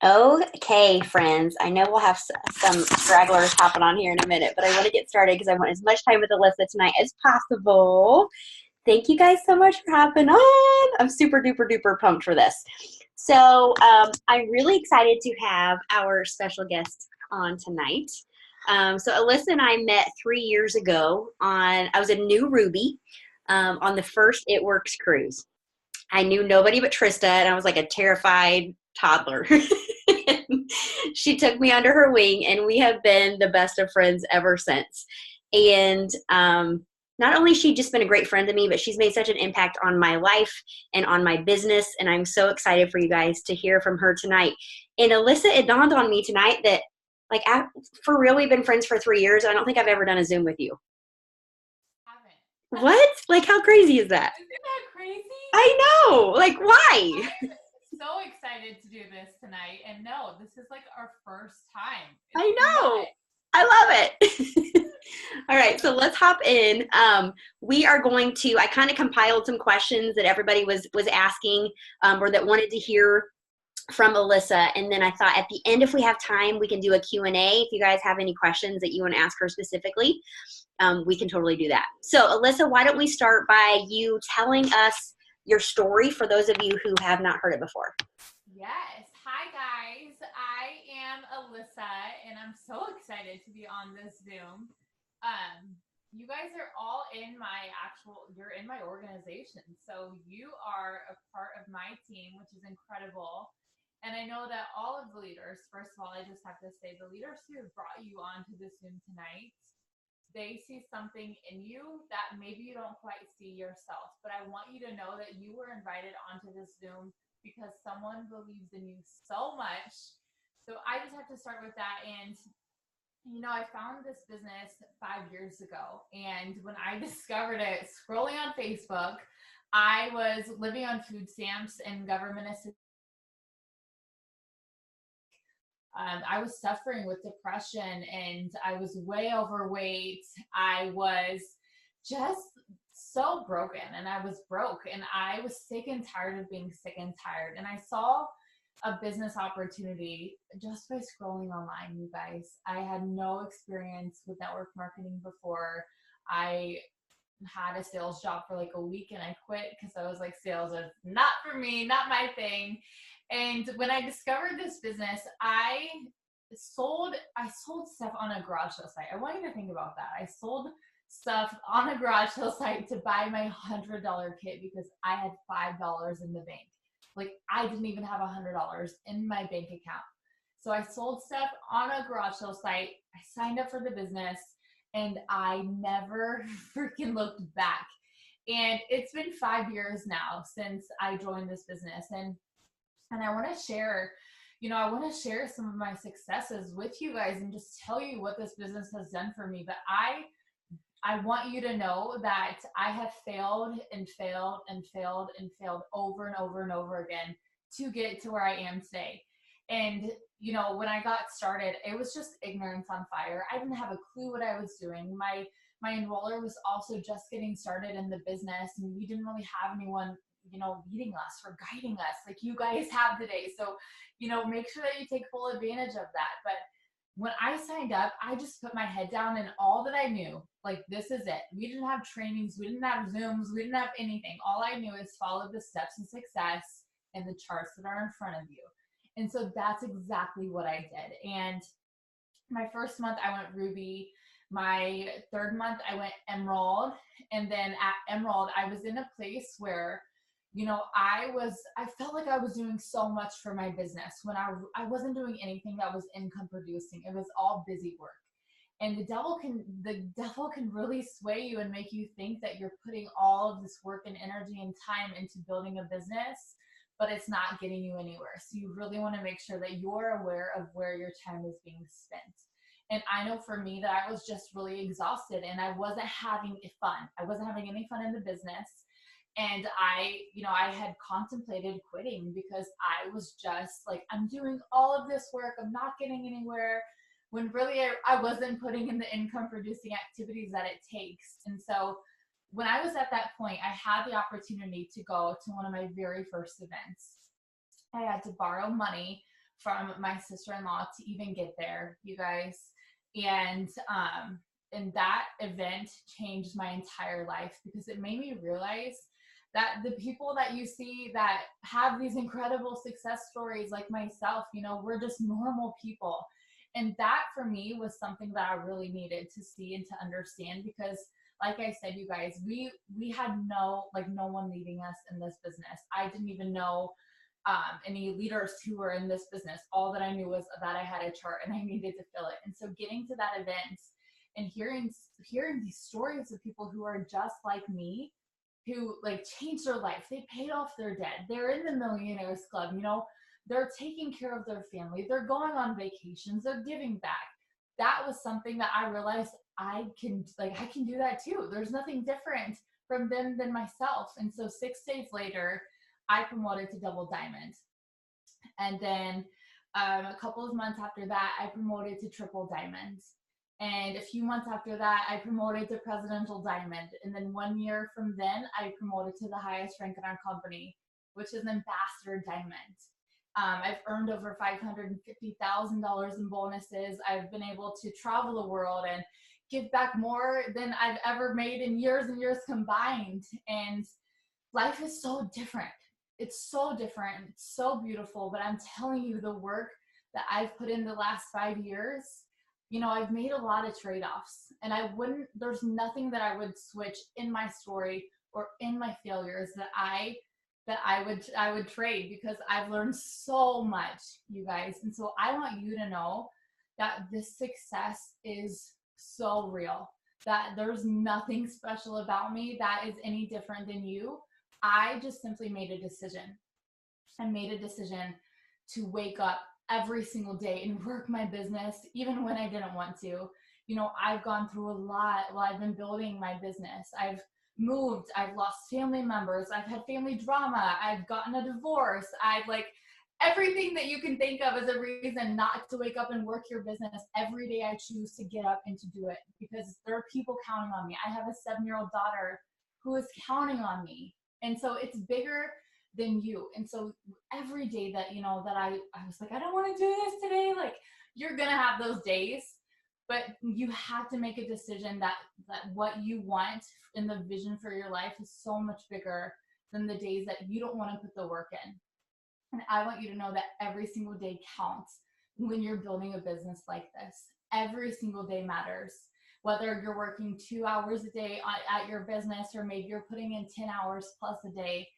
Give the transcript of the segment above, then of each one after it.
Okay, friends. I know we'll have some stragglers hopping on here in a minute, but I want to get started because I want as much time with Alissa tonight as possible. Thank you guys so much for hopping on. I'm super duper duper pumped for this. I'm really excited to have our special guest on tonight. So Alissa and I met 3 years ago I was a new Ruby on the first It Works cruise. I knew nobody but Trista, and I was like a terrified toddler. She took me under her wing, and we have been the best of friends ever since. And not only has she just been a great friend to me, but she's made such an impact on my life and on my business. And I'm so excited for you guys to hear from her tonight. And Alissa, it dawned on me tonight that, for real, we've been friends for 3 years. I don't think I've ever done a Zoom with you. Haven't. What? Like, how crazy is that? Isn't that crazy? I know. Like, why? I'm so excited to do this tonight. And no, this is like our first time. I It's know. nuts. I love it. All right, so let's hop in. We are going to, I kind of compiled some questions that everybody was asking or that wanted to hear from Alissa. And then I thought at the end, if we have time, we can do a Q&A. If you guys have any questions that you want to ask her specifically, we can totally do that. So Alissa, why don't we start by you telling us your story for those of you who have not heard it before. Yes. Hi, guys. I am Alissa, and I'm so excited to be on this Zoom. You guys are all you're in my organization. So you are a part of my team, which is incredible. And I know that all of the leaders, first of all, I just have to say the leaders who have brought you onto this Zoom tonight, they see something in you that maybe you don't quite see yourself. But I want you to know that you were invited onto this Zoom because someone believes in you so much. So I just have to start with that. And I found this business 5 years ago. And when I discovered it, scrolling on Facebook, I was living on food stamps and government assistance. I was suffering with depression and I was way overweight. I was just so broken and I was broke and I was sick and tired of being sick and tired. And I saw a business opportunity just by scrolling online, you guys. I had no experience with network marketing before. I had a sales job for like a week and I quit because I was like, sales is not for me, not my thing. And when I discovered this business, I sold stuff on a garage sale site. I want you to think about that. I sold stuff on a garage sale site to buy my $100 kit because I had $5 in the bank. Like I didn't even have $100 in my bank account. So I sold stuff on a garage sale site. I signed up for the business and I never freaking looked back. And it's been 5 years now since I joined this business. And I want to share, some of my successes with you guys and just tell you what this business has done for me. But I want you to know that I have failed and failed and failed and failed over and over and over again to get to where I am today. And, when I got started, it was just ignorance on fire. I didn't have a clue what I was doing. My enroller was also just getting started in the business and we didn't really have anyone leading us or guiding us like you guys have today. So, make sure that you take full advantage of that. But when I signed up, I just put my head down and all that I knew, like, this is it. We didn't have trainings. We didn't have Zooms. We didn't have anything. All I knew is follow the steps of success and the charts that are in front of you. And so that's exactly what I did. And my first month I went Ruby. My third month I went Emerald. And then at Emerald, I was in a place where I felt like I was doing so much for my business when I wasn't doing anything that was income producing. It was all busy work. And the devil can really sway you and make you think that you're putting all of this work and energy and time into building a business, but it's not getting you anywhere. So you really want to make sure that you're aware of where your time is being spent. And I know for me that I was just really exhausted and I wasn't having fun. I wasn't having any fun in the business. And I had contemplated quitting because I was just like, I'm doing all of this work. I'm not getting anywhere when really I wasn't putting in the income producing activities that it takes. And so when I was at that point, I had the opportunity to go to one of my very first events. I had to borrow money from my sister-in-law to even get there, you guys. And that event changed my entire life, because it made me realize that the people that you see that have these incredible success stories like myself, you know, we're just normal people. And that for me was something that I really needed to see and to understand, because like I said, you guys, we had no one leading us in this business. I didn't even know any leaders who were in this business. All that I knew was that I had a chart and I needed to fill it. And so getting to that event and hearing these stories of people who are just like me, who like changed their life, they paid off their debt, they're in the millionaires club, you know, they're taking care of their family, they're going on vacations, they're giving back. That was something that I realized I can do that too. There's nothing different from them than myself. And so 6 days later, I promoted to double diamond. And then a couple of months after that, I promoted to triple diamond. And a few months after that, I promoted to presidential diamond. And then 1 year from then, I promoted to the highest rank in our company, which is an ambassador diamond. I've earned over $550,000 in bonuses. I've been able to travel the world and give back more than I've ever made in years and years combined. And life is so different. It's so different. It's so beautiful. But I'm telling you, the work that I've put in the last 5 years, you know, I've made a lot of trade-offs, and there's nothing that I would switch in my story or in my failures that I would trade, because I've learned so much, you guys. And so I want you to know that this success is so real, that there's nothing special about me that is any different than you. I just simply made a decision. I made a decision to wake up every single day and work my business, even when I didn't want to. You know, I've gone through a lot while I've been building my business. I've moved, I've lost family members, I've had family drama, I've gotten a divorce, I've everything that you can think of as a reason not to wake up and work your business. Every day I choose to get up and to do it, because there are people counting on me. I have a 7-year-old daughter who is counting on me. And so it's bigger than you. And so every day that, you know, that I was like, I don't want to do this today, you're going to have those days, but you have to make a decision that what you want in the vision for your life is so much bigger than the days that you don't want to put the work in. And I want you to know that every single day counts when you're building a business like this. Every single day matters. Whether you're working 2 hours a day at your business, or maybe you're putting in 10 hours plus a day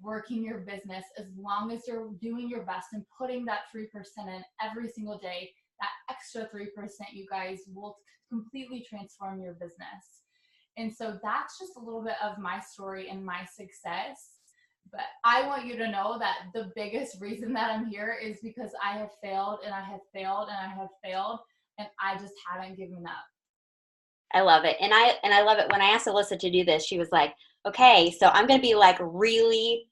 working your business, as long as you're doing your best and putting that 3% in every single day, that extra 3%, you guys, will completely transform your business. And so that's just a little bit of my story and my success. But I want you to know that the biggest reason that I'm here is because I have failed and I have failed and I have failed, and I just haven't given up. I love it. And I love it. When I asked Alissa to do this, she was like, okay, so I'm going to be really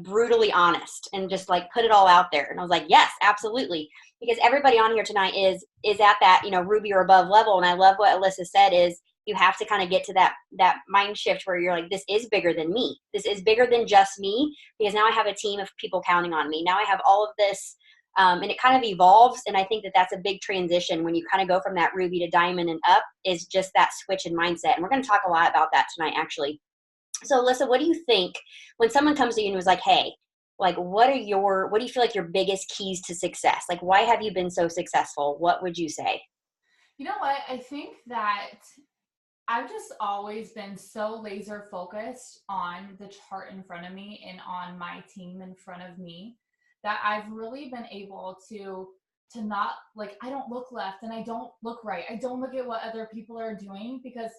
brutally honest and just put it all out there. And I was like, yes, absolutely. Because everybody on here tonight is at that, you know, Ruby or above level. And I love what Alissa said is you have to kind of get to that mind shift where you're like, this is bigger than me. This is bigger than just me, because now I have a team of people counting on me. Now I have all of this. And it kind of evolves. And I think that that's a big transition when you kind of go from that ruby to diamond and up, is just that switch in mindset. And we're going to talk a lot about that tonight, actually. So Alissa, what do you think when someone comes to you and was like, hey, what do you feel like your biggest keys to success? Why have you been so successful? What would you say? You know what? I think that I've just always been so laser focused on the chart in front of me and on my team in front of me, that I've really been able to not, I don't look left and I don't look right. I don't look at what other people are doing, because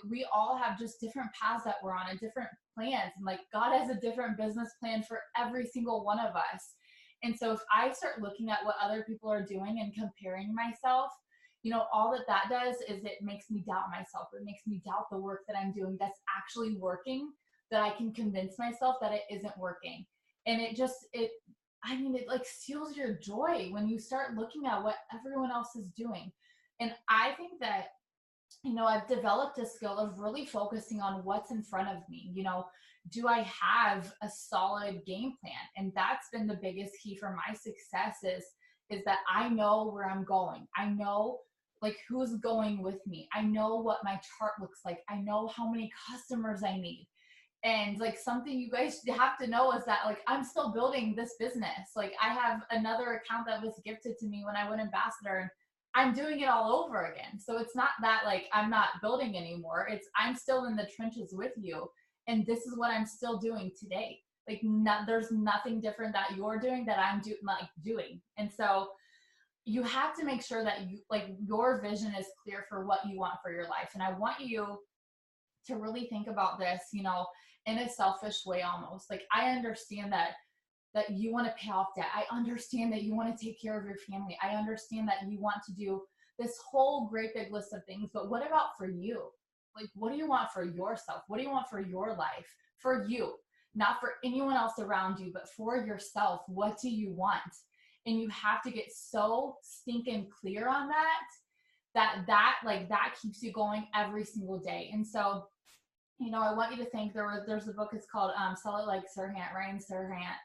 we all have just different paths that we're on and different plans. And God has a different business plan for every single one of us. And so if I start looking at what other people are doing and comparing myself, you know, all that does is it makes me doubt myself. It makes me doubt the work that I'm doing that's actually working, that I can convince myself that it isn't working. And it steals your joy when you start looking at what everyone else is doing. And I think that, you know, I've developed a skill of really focusing on what's in front of me. You know, do I have a solid game plan? And that's been the biggest key for my success, is is that I know where I'm going. I know like who's going with me. I know what my chart looks like. I know how many customers I need. And like something you guys have to know is that like I'm still building this business. Like I have another account that was gifted to me when I went ambassador, and I'm doing it all over again. So it's not that like I'm not building anymore. It's I'm still in the trenches with you, and this is what I'm still doing today. Like there's nothing different that you're doing that I'm doing. And so you have to make sure that you like your vision is clear for what you want for your life. And I want you to really think about this, you know, in a selfish way almost. Like I understand that you want to pay off debt. I understand that you want to take care of your family. I understand that you want to do this whole great big list of things, but what about for you? Like, what do you want for yourself? What do you want for your life? For you, not for anyone else around you, but for yourself. What do you want? And you have to get so stinking clear on that keeps you going every single day. And so, you know, I want you to think there's a book, it's called Sell It Like Sirhan, Ryan Sirhan.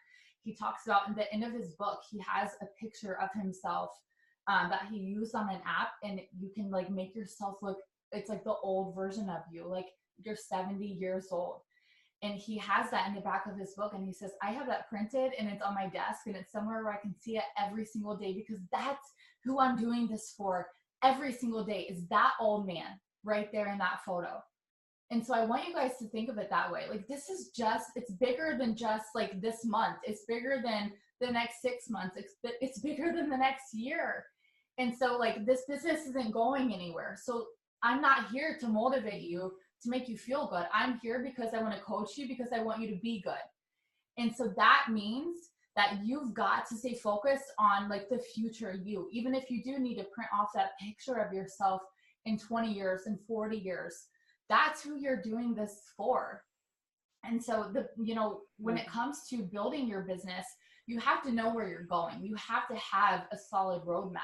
He talks about in the end of his book, he has a picture of himself that he used on an app, and you can like make yourself look, it's like the old version of you, like you're 70 years old. And he has that in the back of his book, and he says, I have that printed and it's on my desk and it's somewhere where I can see it every single day, because that's who I'm doing this for every single day, is that old man right there in that photo. And so I want you guys to think of it that way. Like this is just, it's bigger than just like this month. It's bigger than the next 6 months. It's bigger than the next year. And so like this business isn't going anywhere. So I'm not here to motivate you to make you feel good. I'm here because I want to coach you, because I want you to be good. And so that means that you've got to stay focused on like the future you, even if you do need to print off that picture of yourself in 20 years and 40 years. That's who you're doing this for. And so when it comes to building your business, you have to know where you're going. You have to have a solid roadmap.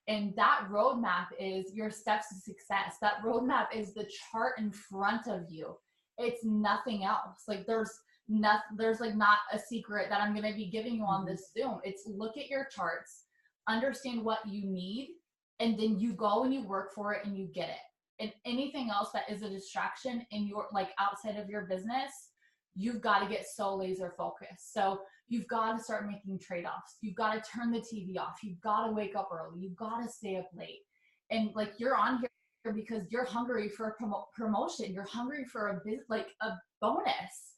And that roadmap is your steps to success. That roadmap is the chart in front of you. It's nothing else. Like there's not a secret that I'm going to be giving you on this Zoom. It's look at your charts, understand what you need, and then you go and you work for it and you get it. And anything else that is a distraction in your like outside of your business, you've got to get so laser focused. So you've got to start making trade-offs. You've got to turn the TV off. You've got to wake up early. You've got to stay up late. And like you're on here because you're hungry for a promotion. You're hungry for a bonus.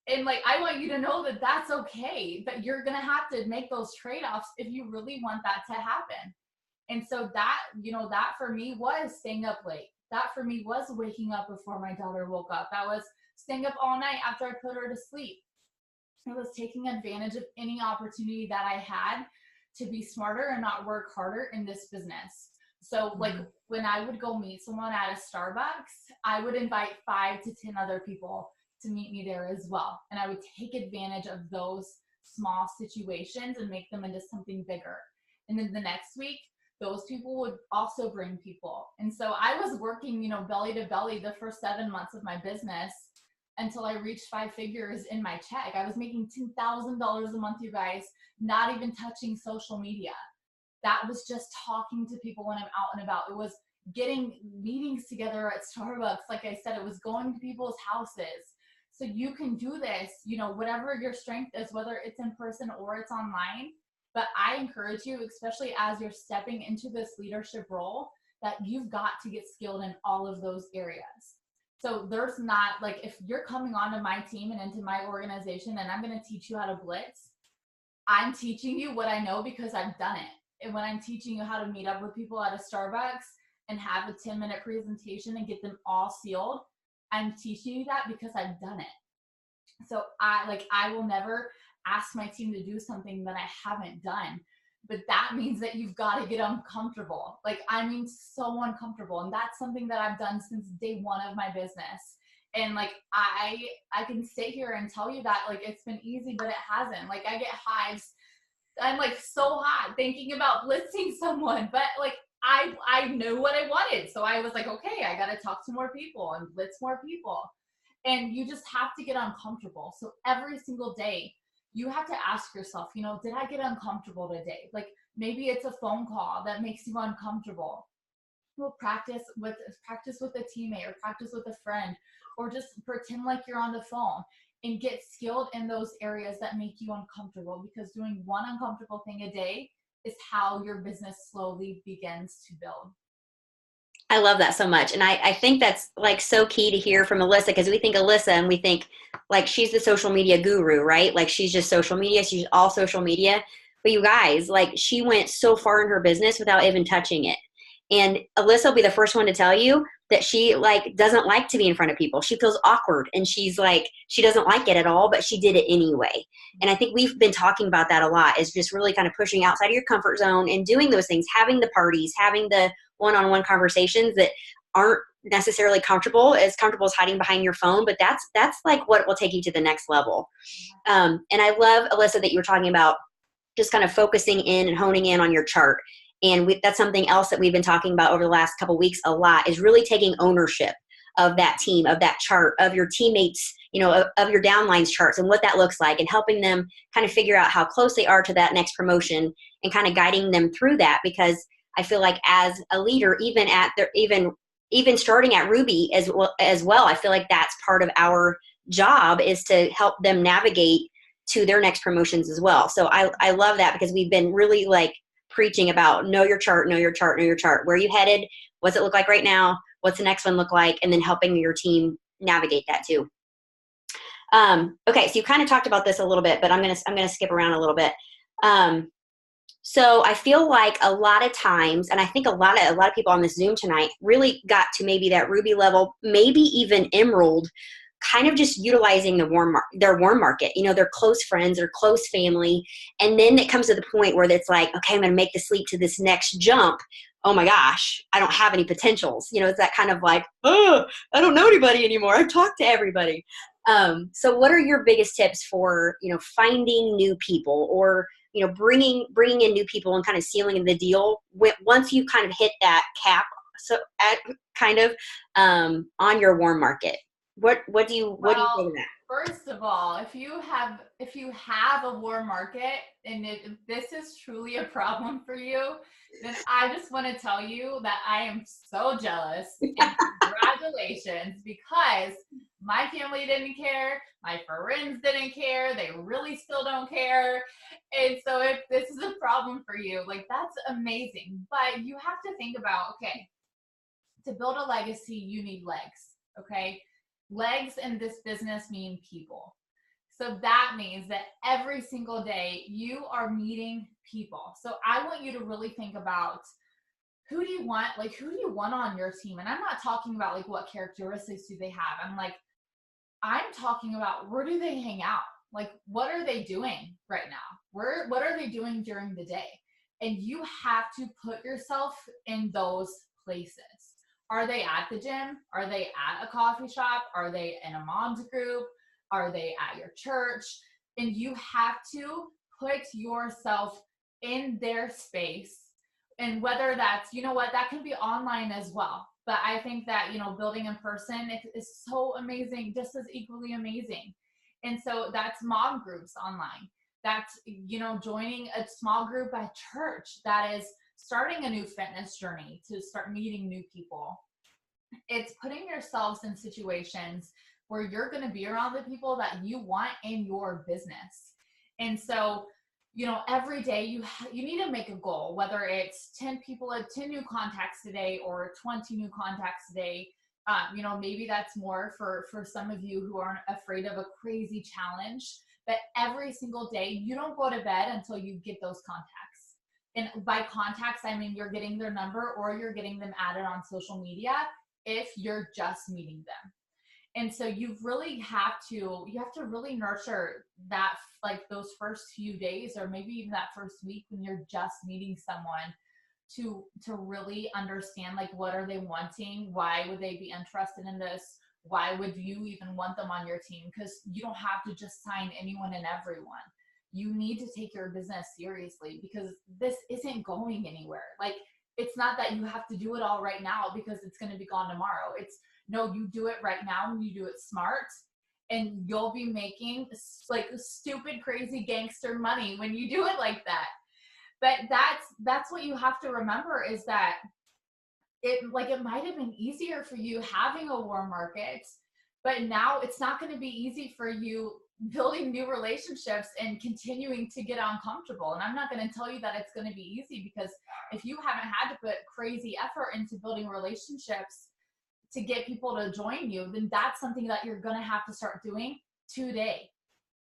And like I want you to know that that's okay, that you're going to have to make those trade-offs if you really want that to happen. And so that, that for me was staying up late. That for me was waking up before my daughter woke up. That was staying up all night after I put her to sleep. It was taking advantage of any opportunity that I had to be smarter and not work harder in this business. So like when I would go meet someone at a Starbucks, I would invite 5 to 10 other people to meet me there as well. And I would take advantage of those small situations and make them into something bigger. And then the next week, those people would also bring people. And so I was working, belly to belly the first 7 months of my business until I reached 5 figures in my check. I was making $10,000 a month, you guys, not even touching social media. That was just talking to people when I'm out and about. It was getting meetings together at Starbucks. Like I said, it was going to people's houses. So you can do this, whatever your strength is, whether it's in person or it's online. But I encourage you, especially as you're stepping into this leadership role, that you've got to get skilled in all of those areas. So there's not, like, if you're coming onto my team and into my organization and I'm going to teach you how to blitz, I'm teaching you what I know because I've done it. And when I'm teaching you how to meet up with people at a Starbucks and have a 10-minute presentation and get them all sealed, I'm teaching you that because I've done it. So I will never ask my team to do something that I haven't done. But that means that you've got to get uncomfortable. So uncomfortable. And that's something that I've done since day one of my business. And I can sit here and tell you that it's been easy, but it hasn't. I get hives. I'm so hot thinking about blitzing someone, but I knew what I wanted. So I was okay, I got to talk to more people and blitz more people. And you just have to get uncomfortable. So every single day, you have to ask yourself, did I get uncomfortable today? Like maybe it's a phone call that makes you uncomfortable. Well, practice with a teammate or practice with a friend, or just pretend like you're on the phone and get skilled in those areas that make you uncomfortable, because doing one uncomfortable thing a day is how your business slowly begins to build. I love that so much. And I think that's like so key to hear from Alissa, because we think Alissa and we think like she's the social media guru, right? Like she's just social media. She's all social media. But you guys, like she went so far in her business without even touching it. And Alyssa will be the first one to tell you that she like doesn't like to be in front of people. She feels awkward and she's like, she doesn't like it at all, but she did it anyway. And I think we've been talking about that a lot, is just really kind of pushing outside of your comfort zone and doing those things, having the parties, having the one-on-one conversations that aren't necessarily comfortable as hiding behind your phone, but that's like what will take you to the next level. And I love, Alyssa, that you were talking about just kind of focusing in and honing in on your chart. And that's something else that we've been talking about over the last couple of weeks a lot, is really taking ownership of that team, of that chart, of your teammates, of your downlines charts and what that looks like, and helping them kind of figure out how close they are to that next promotion and kind of guiding them through that. Because I feel like as a leader, even starting at Ruby as well, I feel like that's part of our job, is to help them navigate to their next promotions as well. So I love that, because we've been really like preaching about know your chart, know your chart, know your chart. Where are you headed? What's it look like right now? What's the next one look like? And then helping your team navigate that too. Okay, so you kind of talked about this a little bit, but I'm gonna skip around a little bit. So I feel like a lot of times, and I think a lot of people on this Zoom tonight really got to maybe that Ruby level, maybe even Emerald, kind of just utilizing their warm market, their close friends or close family. And then it comes to the point where it's like, okay, I'm going to make this leap to this next jump. Oh my gosh, I don't have any potentials. It's that kind of like, oh, I don't know anybody anymore. I've talked to everybody. So what are your biggest tips for, finding new people, or, bringing in new people and kind of sealing the deal once you kind of hit that cap, so at kind of on your warm market? What do you think of that? First of all, if you have a warm market and if this is truly a problem for you, then I just want to tell you that I am so jealous, and congratulations, because my family didn't care, my friends didn't care, they really still don't care. And so if this is a problem for you, like that's amazing. But you have to think about, okay, to build a legacy, you need legs, okay? Legs in this business mean people. So that means that every single day you are meeting people. So I want you to really think about, who do you want on your team? And I'm not talking about like what characteristics do they have. I'm talking about, where do they hang out? Like, what are they doing right now? What are they doing during the day? And you have to put yourself in those places. Are they at the gym? Are they at a coffee shop? Are they in a mom's group? Are they at your church? And you have to put yourself in their space. And whether that's, that can be online as well. But I think that, building in person is so amazing, just as equally amazing. And so that's mom groups online. That's, joining a small group at church. That is starting a new fitness journey to start meeting new people. It's putting yourselves in situations where you're going to be around the people that you want in your business. And so, every day you need to make a goal, whether it's 10 new contacts today or 20 new contacts today. Maybe that's more for some of you who aren't afraid of a crazy challenge. But every single day, you don't go to bed until you get those contacts. And by contacts, I mean you're getting their number or you're getting them added on social media if you're just meeting them. And so you have to really nurture that, like those first few days, or maybe even that first week when you're just meeting someone, to really understand, like, what are they wanting? Why would they be interested in this? Why would you even want them on your team? Because you don't have to just sign anyone and everyone. You need to take your business seriously, because this isn't going anywhere. Like, it's not that you have to do it all right now because it's going to be gone tomorrow. No, you do it right now and you do it smart, and you'll be making like stupid, crazy gangster money when you do it like that. But that's what you have to remember, is that it might have been easier for you having a warm market, but now it's not going to be easy for you building new relationships and continuing to get uncomfortable. And I'm not going to tell you that it's going to be easy, because if you haven't had to put crazy effort into building relationships to get people to join you, then that's something that you're going to have to start doing today.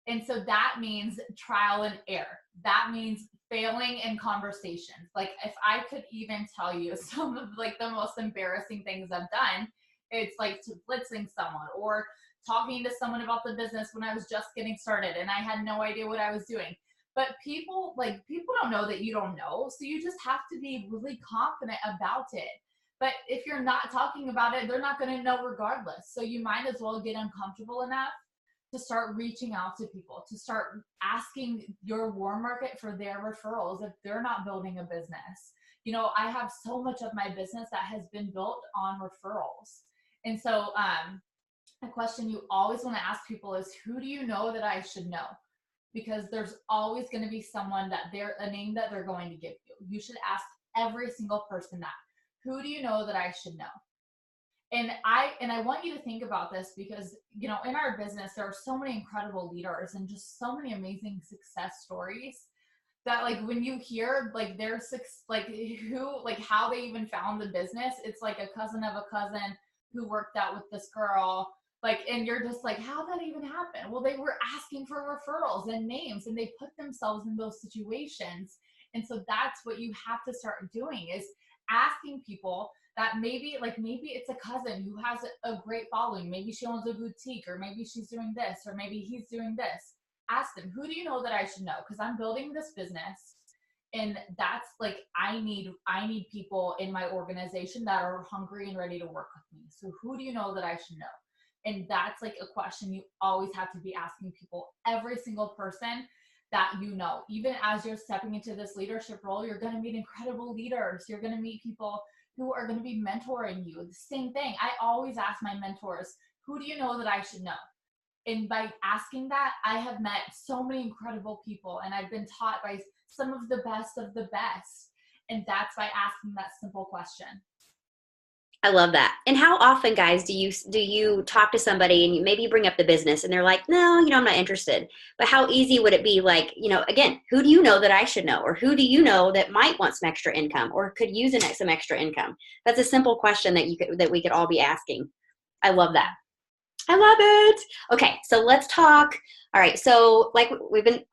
And so that means trial and error. That means failing in conversations. Like, if I could even tell you some of like the most embarrassing things I've done, it's like blitzing someone or talking to someone about the business when I was just getting started and I had no idea what I was doing. But people don't know that you don't know. So you just have to be really confident about it. But if you're not talking about it, they're not going to know regardless. So you might as well get uncomfortable enough to start reaching out to people, to start asking your warm market for their referrals if they're not building a business. You know, I have so much of my business that has been built on referrals. And so a question you always want to ask people is, who do you know that I should know? Because there's always going to be someone that a name that they're going to give you. You should ask every single person that. Who do you know that I should know? And I want you to think about this, because, you know, in our business, there are so many incredible leaders and just so many amazing success stories that, like, when you hear like their how they even found the business, it's like a cousin of a cousin who worked out with this girl, like, and you're just like, how did that even happen? Well, they were asking for referrals and names, and they put themselves in those situations. And so that's what you have to start doing, is asking people that maybe it's a cousin who has a great following. Maybe she owns a boutique, or maybe she's doing this, or maybe he's doing this. Ask them, who do you know that I should know? Because I'm building this business, and that's like, I need people in my organization that are hungry and ready to work with me. So who do you know that I should know? And that's like a question you always have to be asking people. Every single person that you know, even as you're stepping into this leadership role, you're going to meet incredible leaders. You're going to meet people who are going to be mentoring you. The same thing. I always ask my mentors, who do you know that I should know? And by asking that, I have met so many incredible people, and I've been taught by some of the best. And that's by asking that simple question. I love that. And how often, guys, do you talk to somebody and maybe you bring up the business and they're like, no, I'm not interested. But how easy would it be, like, again, who do you know that I should know? Or who do you know that might want some extra income or could use some extra income? That's a simple question that we could all be asking. I love that. I love it. Okay, so let's talk. All right, so like we've been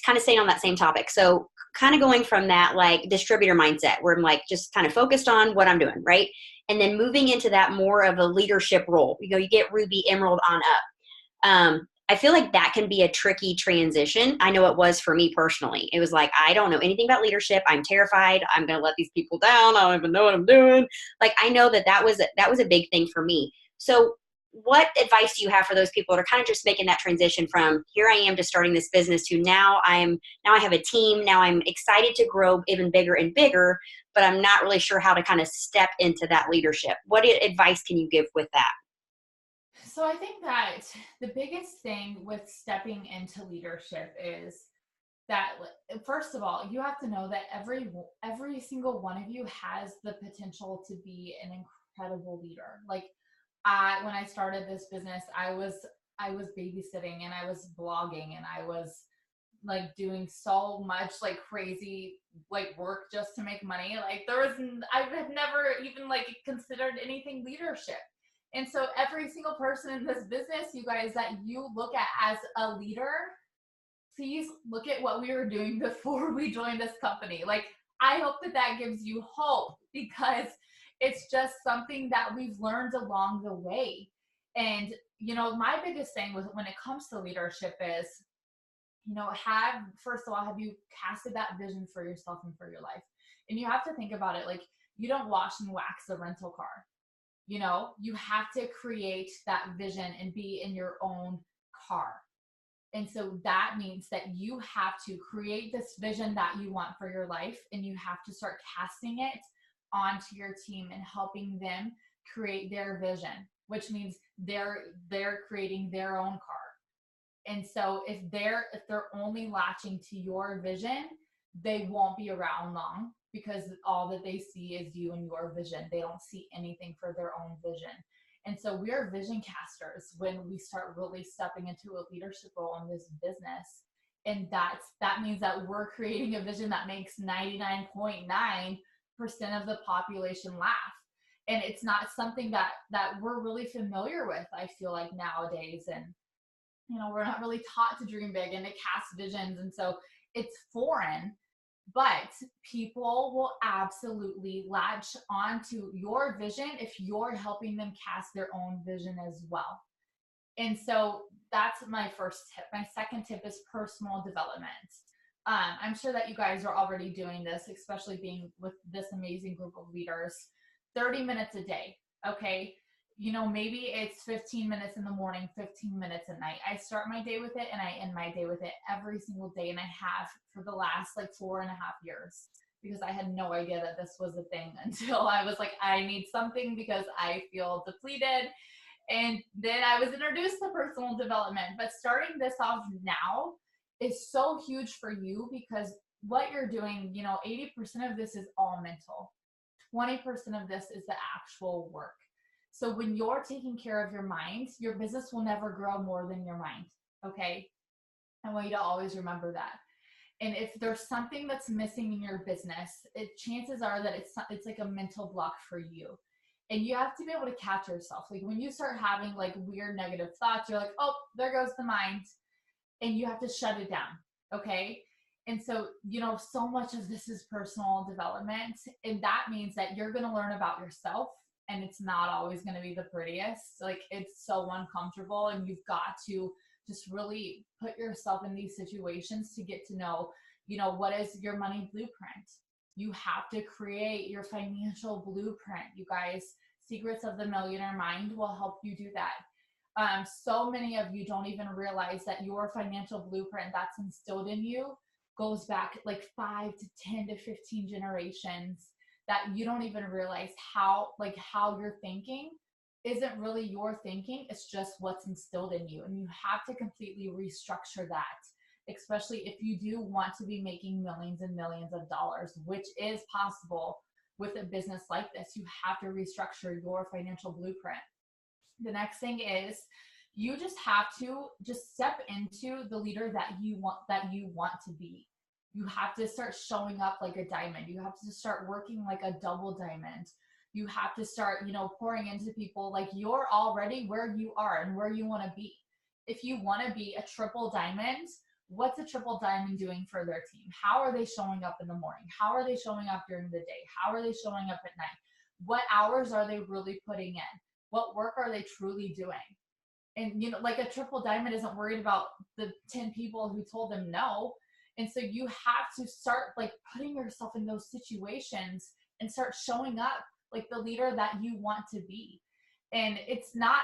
kind of staying on that same topic. So kind of going from that like distributor mindset where I'm like just kind of focused on what I'm doing, right? And then moving into that more of a leadership role. You get Ruby, Emerald on up. I feel like that can be a tricky transition. I know it was for me personally. It was like, I don't know anything about leadership. I'm terrified. I'm going to let these people down. I don't even know what I'm doing. Like, I know that was a big thing for me. So what advice do you have for those people that are kind of just making that transition from here I am to starting this business to now I have a team, now I'm excited to grow even bigger and bigger, but I'm not really sure how to kind of step into that leadership? What advice can you give with that? So I think that the biggest thing with stepping into leadership is that, first of all, you have to know that every single one of you has the potential to be an incredible leader. Like, when I started this business, I was babysitting and I was blogging and I was like doing so much like crazy like work just to make money. Like, I had never even like considered anything leadership. And so every single person in this business, you guys, that you look at as a leader, please look at what we were doing before we joined this company. Like, I hope that gives you hope, because it's just something that we've learned along the way. And, my biggest thing when it comes to leadership is, first of all, have you casted that vision for yourself and for your life? And you have to think about it like, you don't wash and wax a rental car. You have to create that vision and be in your own car. And so that means that you have to create this vision that you want for your life, and you have to start casting it onto your team and helping them create their vision. which means they're creating their own car. And so if they're only latching to your vision, they won't be around long because all that they see is you and your vision. They don't see anything for their own vision. And so we're vision casters when we start really stepping into a leadership role in this business. And that means that we're creating a vision that makes 99.9% of the population laugh. And it's not something that we're really familiar with, I feel like, nowadays. And we're not really taught to dream big and to cast visions. And so it's foreign, but people will absolutely latch onto your vision if you're helping them cast their own vision as well. And so that's my first tip. My second tip is personal development. I'm sure that you guys are already doing this, especially being with this amazing group of leaders. 30 minutes a day, okay? Maybe it's 15 minutes in the morning, 15 minutes at night. I start my day with it and I end my day with it every single day. And I have for the last 4.5 years, because I had no idea that this was a thing until I was like, I need something because I feel depleted. And then I was introduced to personal development. But starting this off now is so huge for you, because what you're doing, 80% of this is all mental. 20% of this is the actual work. So when you're taking care of your mind, your business will never grow more than your mind. Okay? I want you to always remember that. And if there's something that's missing in your business, chances are that it's like a mental block for you. And you have to be able to catch yourself. Like when you start having weird negative thoughts, you're like, oh, there goes the mind. And you have to shut it down. Okay? And so, so much of this is personal development. And that means that you're going to learn about yourself. And it's not always going to be the prettiest. It's so uncomfortable. And you've got to just really put yourself in these situations to get to know, what is your money blueprint? You have to create your financial blueprint. You guys, Secrets of the Millionaire Mind will help you do that. So many of you don't even realize that your financial blueprint that's instilled in you goes back 5 to 10 to 15 generations, that you don't even realize how you're thinking isn't really your thinking. It's just what's instilled in you. And you have to completely restructure that, especially if you do want to be making millions and millions of dollars, which is possible with a business like this. You have to restructure your financial blueprint. The next thing is you just have to just step into the leader that you want to be. You have to start showing up like a diamond. You have to start working like a double diamond. You have to start, pouring into people like you're already where you are and where you want to be. If you want to be a triple diamond, what's a triple diamond doing for their team? How are they showing up in the morning? How are they showing up during the day? How are they showing up at night? What hours are they really putting in? What work are they truly doing? And, a triple diamond isn't worried about the 10 people who told them no. And so you have to start putting yourself in those situations and start showing up like the leader that you want to be. And it's not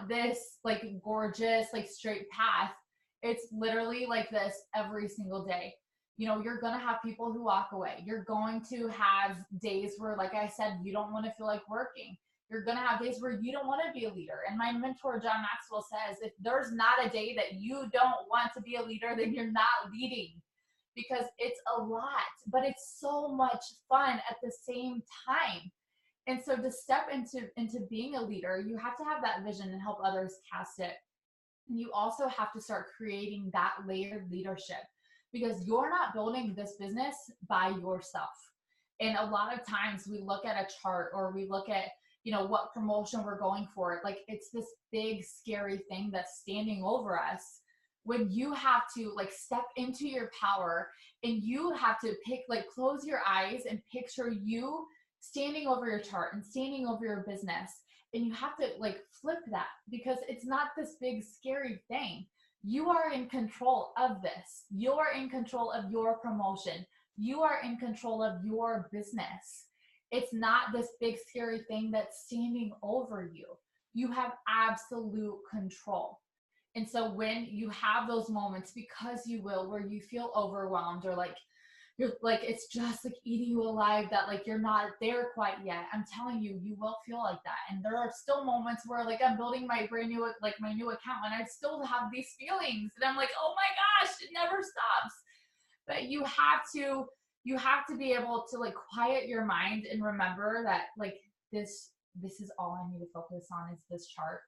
this gorgeous, straight path. It's literally like this every single day. You're going to have people who walk away. You're going to have days where, like I said, you don't want to feel like working. You're going to have days where you don't want to be a leader. And my mentor, John Maxwell, says, if there's not a day that you don't want to be a leader, then you're not leading, because it's a lot, but it's so much fun at the same time. And so to step into being a leader, you have to have that vision and help others cast it. And you also have to start creating that layered leadership, because you're not building this business by yourself. And a lot of times we look at a chart, or we look at what promotion we're going for. It's this big, scary thing that's standing over us, when you have to step into your power, and you have to close your eyes and picture you standing over your chart and standing over your business. And you have to flip that, because it's not this big, scary thing. You are in control of this. You're in control of your promotion. You are in control of your business. It's not this big, scary thing that's standing over you. You have absolute control. And so when you have those moments, because you will, where you feel overwhelmed, or you're like, it's just like eating you alive, that like you're not there quite yet. I'm telling you, you will feel like that. And there are still moments where like I'm building my brand new, like my new account, and I still have these feelings, and I'm like, oh my gosh, it never stops. But you have to be able to like quiet your mind and remember that like this is all I need to focus on is this chart.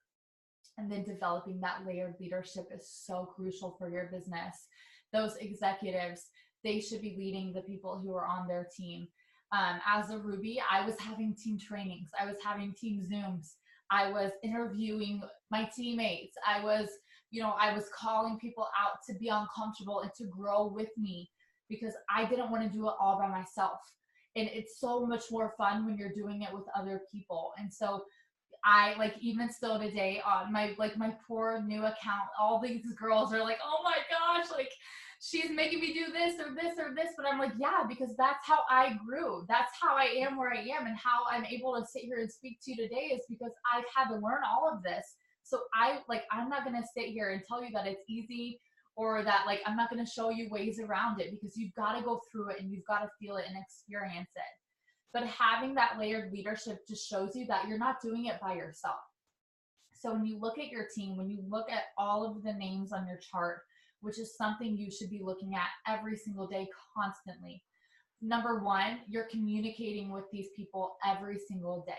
And then developing that layered leadership is so crucial for your business. Those executives, they should be leading the people who are on their team. As a Ruby, I was having team trainings, I was having team Zooms, I was interviewing my teammates, I was calling people out to be uncomfortable and to grow with me, because I didn't want to do it all by myself. And it's so much more fun when you're doing it with other people. And so I like, even still today on my poor new account, all these girls are like, oh my gosh, like she's making me do this or this or this. But I'm like, yeah, because that's how I grew. That's how I am where I am, and how I'm able to sit here and speak to you today is because I've had to learn all of this. So I'm not going to sit here and tell you that it's easy, or that like I'm not going to show you ways around it, because you've got to go through it and you've got to feel it and experience it. But having that layered leadership just shows you that you're not doing it by yourself. So when you look at your team, when you look at all of the names on your chart, which is something you should be looking at every single day constantly. Number one, you're communicating with these people every single day.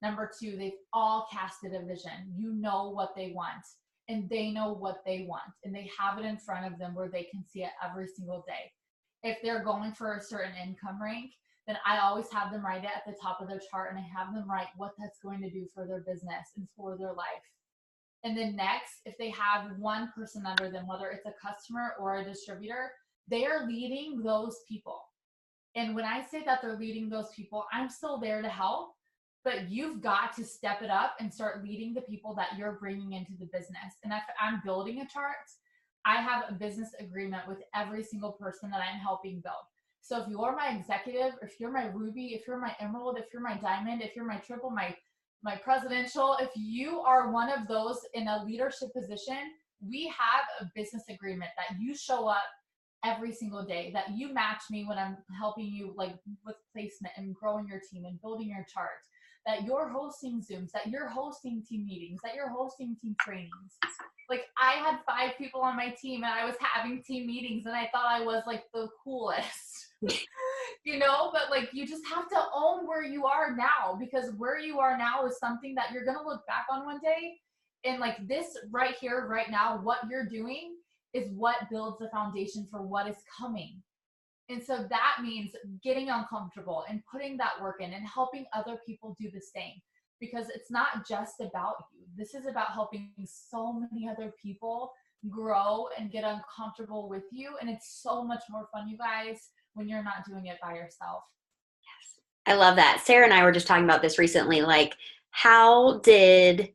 Number two, they've all casted a vision. You know what they want, and they know what they want, and they have it in front of them where they can see it every single day. If they're going for a certain income rank, then I always have them write it at the top of their chart, and I have them write what that's going to do for their business and for their life. And then next, if they have one person under them, whether it's a customer or a distributor, they are leading those people. And when I say that they're leading those people, I'm still there to help, but you've got to step it up and start leading the people that you're bringing into the business. And if I'm building a chart, I have a business agreement with every single person that I'm helping build. So if you're my executive, if you're my Ruby, if you're my Emerald, if you're my Diamond, if you're my Triple, my Presidential, if you are one of those in a leadership position, we have a business agreement that you show up every single day, that you match me when I'm helping you like with placement and growing your team and building your chart, that you're hosting Zooms, that you're hosting team meetings, that you're hosting team trainings. Like I had 5 people on my team and I was having team meetings and I thought I was like the coolest, but like you just have to own where you are now, because where you are now is something that you're going to look back on one day. And like this right here, right now, what you're doing is what builds the foundation for what is coming. And so that means getting uncomfortable and putting that work in and helping other people do the same, because it's not just about you. This is about helping so many other people grow and get uncomfortable with you. And it's so much more fun, you guys, when you're not doing it by yourself. Yes. I love that. Sarah and I were just talking about this recently. Like, how did,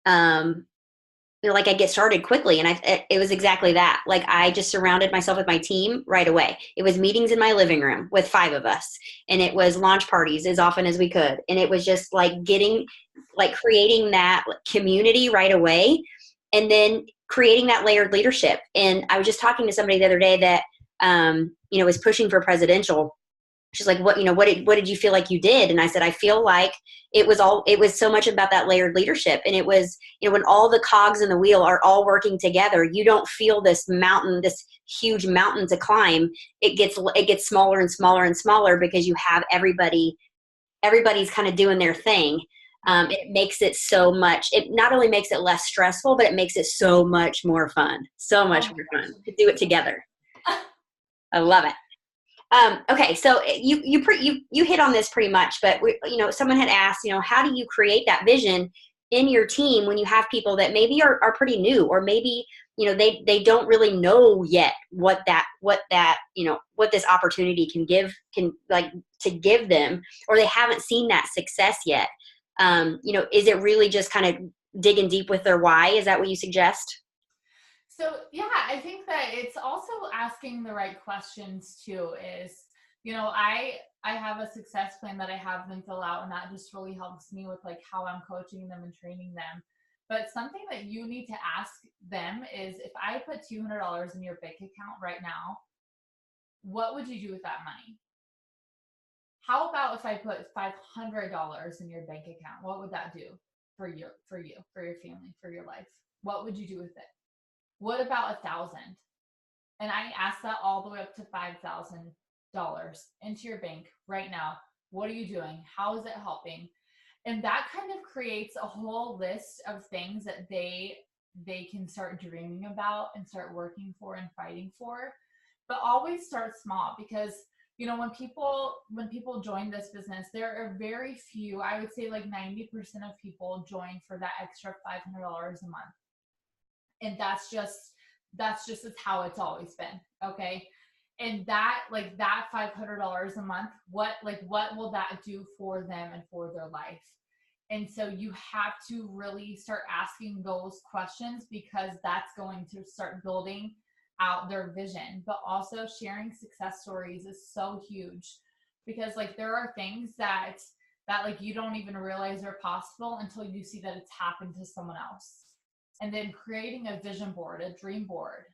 like I get started quickly, and it was exactly that. Like I just surrounded myself with my team right away. It was meetings in my living room with 5 of us, and it was launch parties as often as we could. And it was just like creating that community right away, and then creating that layered leadership. And I was just talking to somebody the other day that, was pushing for presidential. She's like, what did you feel like you did? And I said, I feel like it was so much about that layered leadership. And it was, when all the cogs in the wheel are all working together, you don't feel this huge mountain to climb. It gets smaller and smaller and smaller, because you have everybody's kind of doing their thing. It makes it it not only makes it less stressful, but it makes it so much more fun. So much more fun to do it together. I love it. Okay, so you hit on this pretty much, but someone had asked, how do you create that vision in your team when you have people that maybe are pretty new, or maybe they don't really know yet what this opportunity can give them, or they haven't seen that success yet. Is it really just kind of digging deep with their why? Is that what you suggest? So yeah, I think that it's also asking the right questions too. Is, I have a success plan that I have them fill out, and that just really helps me with like how I'm coaching them and training them. But something that you need to ask them is, if I put $200 in your bank account right now, what would you do with that money? How about if I put $500 in your bank account? What would that do for you, for your family, for your life? What would you do with it? What about 1,000? And I ask that all the way up to $5,000 into your bank right now. What are you doing? How is it helping? And that kind of creates a whole list of things that they can start dreaming about and start working for and fighting for. But always start small, because when people join this business, there are very few, I would say like 90% of people join for that extra $500 a month. And that's just how it's always been. Okay. And that $500 a month, what will that do for them and for their life? And so you have to really start asking those questions, because that's going to start building out their vision. But also sharing success stories is so huge, because like there are things that like you don't even realize are possible until you see that it's happened to someone else. And then creating a vision board, a dream board,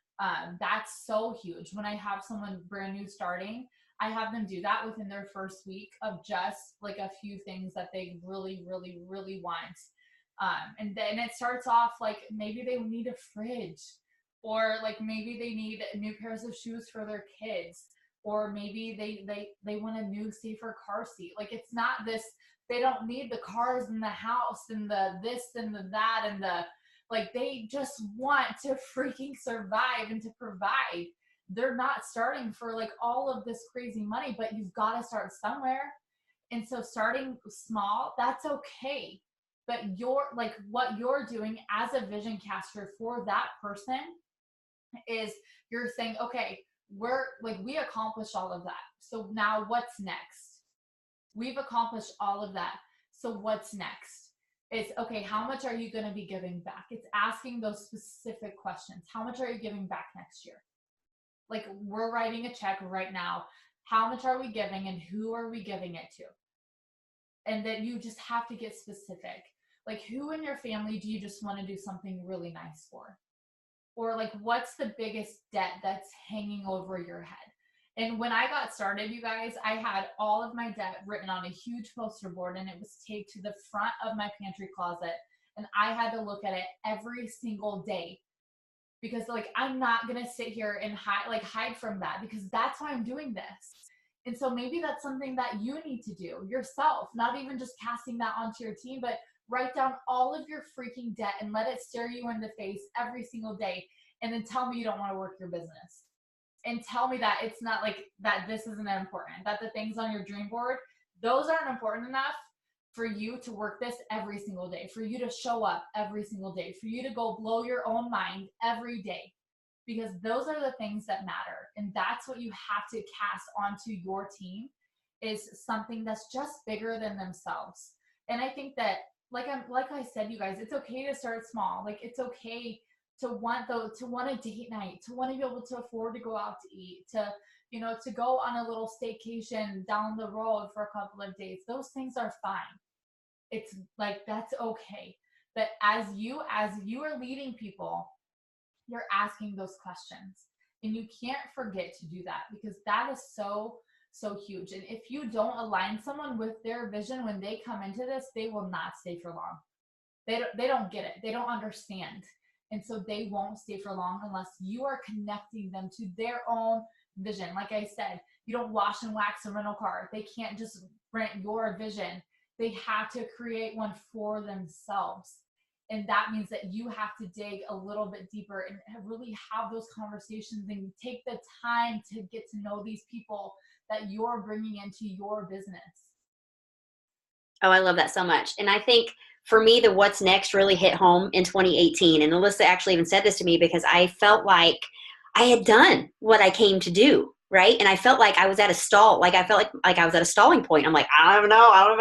that's so huge. When I have someone brand new starting, I have them do that within their first week of just like a few things that they really, really, really want. And then it starts off like maybe they need a fridge, or like maybe they need new pairs of shoes for their kids, or maybe they want a new safer car seat. Like it's not this, they don't need the cars and the house and the this and the that and the, like they just want to freaking survive and to provide. They're not starting for like all of this crazy money, but you've got to start somewhere. And so starting small, that's okay. But what you're doing as a vision caster for that person is you're saying, okay, we accomplished all of that. So now what's next? We've accomplished all of that. So what's next? It's okay, how much are you going to be giving back? It's asking those specific questions. How much are you giving back next year? Like we're writing a check right now. How much are we giving and who are we giving it to? And then you just have to get specific. Like who in your family do you just want to do something really nice for? Or like what's the biggest debt that's hanging over your head? And when I got started, you guys, I had all of my debt written on a huge poster board, and it was taped to the front of my pantry closet. And I had to look at it every single day, because like, I'm not going to sit here and hide from that, because that's why I'm doing this. And so maybe that's something that you need to do yourself, not even just casting that onto your team, but write down all of your freaking debt and let it stare you in the face every single day. And then tell me you don't want to work your business. And tell me that it's not like that this isn't important, that the things on your dream board, those aren't important enough for you to work this every single day, for you to show up every single day, for you to go blow your own mind every day, because those are the things that matter. And that's what you have to cast onto your team, is something that's just bigger than themselves. And I think that, like I said, you guys, it's okay to start small. Like it's okay to want a date night, to want to be able to afford to go out to eat, to go on a little staycation down the road for a couple of days. Those things are fine. It's like, that's okay. But as you are leading people, you're asking those questions, and you can't forget to do that, because that is so huge. And if you don't align someone with their vision when they come into this, they will not stay for long. They don't get it. They don't understand. And so they won't stay for long unless you are connecting them to their own vision. Like I said, you don't wash and wax a rental car. They can't just rent your vision. They have to create one for themselves. And that means that you have to dig a little bit deeper and really have those conversations and take the time to get to know these people that you're bringing into your business. Oh, I love that so much. And I think for me, the what's next really hit home in 2018. And Alissa actually even said this to me, because I felt like I had done what I came to do, right? And I felt like I was at a stall. Like I felt like I was at a stalling point. I'm like, I don't even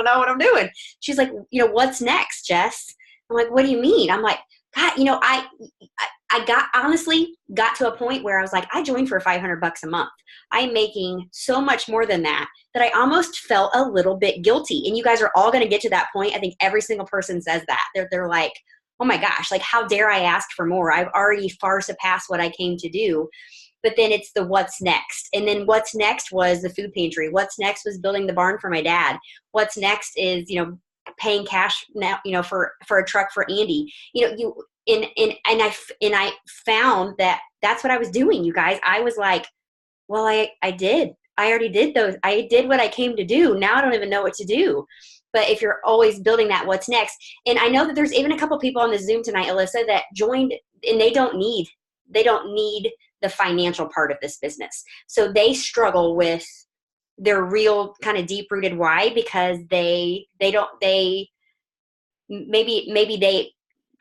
know what I'm doing. She's like, what's next, Jess? I'm like, what do you mean? I'm like, God, I honestly got to a point where I was like, I joined for $500 a month. I'm making so much more than that I almost felt a little bit guilty. And you guys are all going to get to that point. I think every single person says that. They're like, oh my gosh, like how dare I ask for more? I've already far surpassed what I came to do. but then it's the what's next. And then what's next was the food pantry. What's next was building the barn for my dad. What's next is, paying cash now, for a truck for Andy. And I found that that's what I was doing, you guys. I was like, well, I already did those. I did what I came to do. Now I don't even know what to do. But if you're always building that what's next, and I know that there's even a couple people on the Zoom tonight, Alissa, that joined, and they don't need the financial part of this business. So they struggle with their real kind of deep rooted why, because maybe they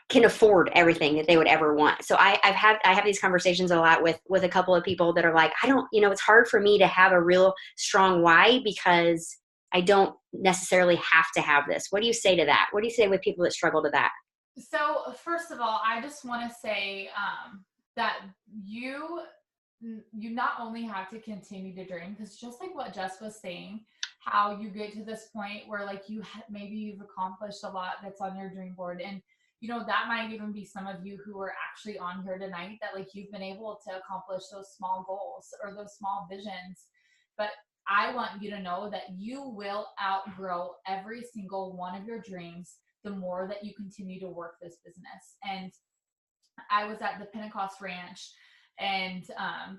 can afford everything that they would ever want. So I have these conversations a lot with a couple of people that are like, it's hard for me to have a real strong why, because I don't necessarily have to have this. What do you say to that? What do you say with people that struggle to that? So first of all, I just want to say that you not only have to continue to dream, because just like what Jess was saying, how you get to this point where like maybe you've accomplished a lot that's on your dream board, and that might even be some of you who are actually on here tonight, that like you've been able to accomplish those small goals or those small visions. But I want you to know that you will outgrow every single one of your dreams the more that you continue to work this business. And I was at the Pentecost Ranch, and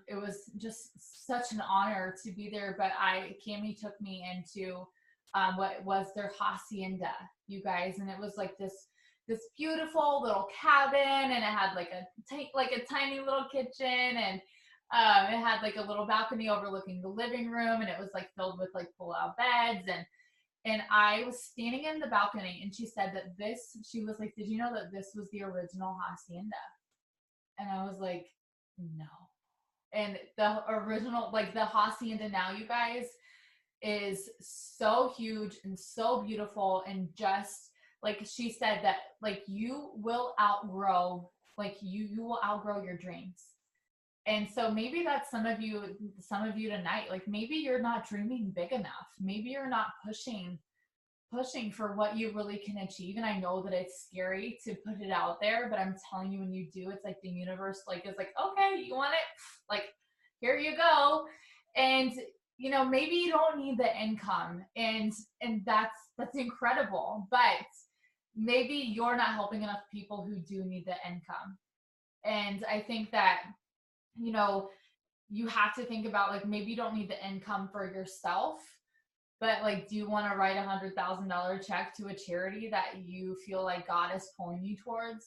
it was just such an honor to be there. But Cammie took me into what was their hacienda, you guys, and it was like this beautiful little cabin, and it had like a tiny little kitchen, and it had like a little balcony overlooking the living room, and it was like filled with like pull-out beds, and I was standing in the balcony, and she said that she was like, did you know that this was the original hacienda? And I was like, no. And the original, like the hacienda now, you guys, is so huge and so beautiful, and just like she said, that like you will outgrow your dreams. And so maybe that's some of you tonight, like maybe you're not dreaming big enough. Maybe you're not pushing for what you really can achieve. And I know that it's scary to put it out there, but I'm telling you, when you do, it's like the universe is like, okay, you want it? Like, here you go. And maybe you don't need the income, and that's incredible, but maybe you're not helping enough people who do need the income. And I think that, you have to think about, like, maybe you don't need the income for yourself, but like, do you want to write $100,000 check to a charity that you feel like God is pulling you towards?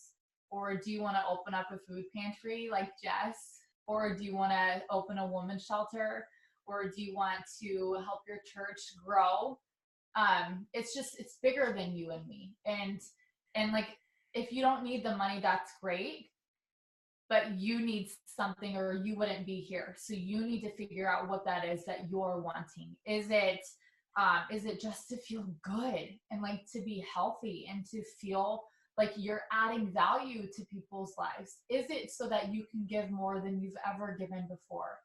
Or do you want to open up a food pantry like Jess? Or do you want to open a women's shelter? Or do you want to help your church grow? It's bigger than you and me. And like, if you don't need the money, that's great, but you need something, or you wouldn't be here. So you need to figure out what that is that you're wanting. Is it just to feel good and like to be healthy and to feel like you're adding value to people's lives? Is it so that you can give more than you've ever given before?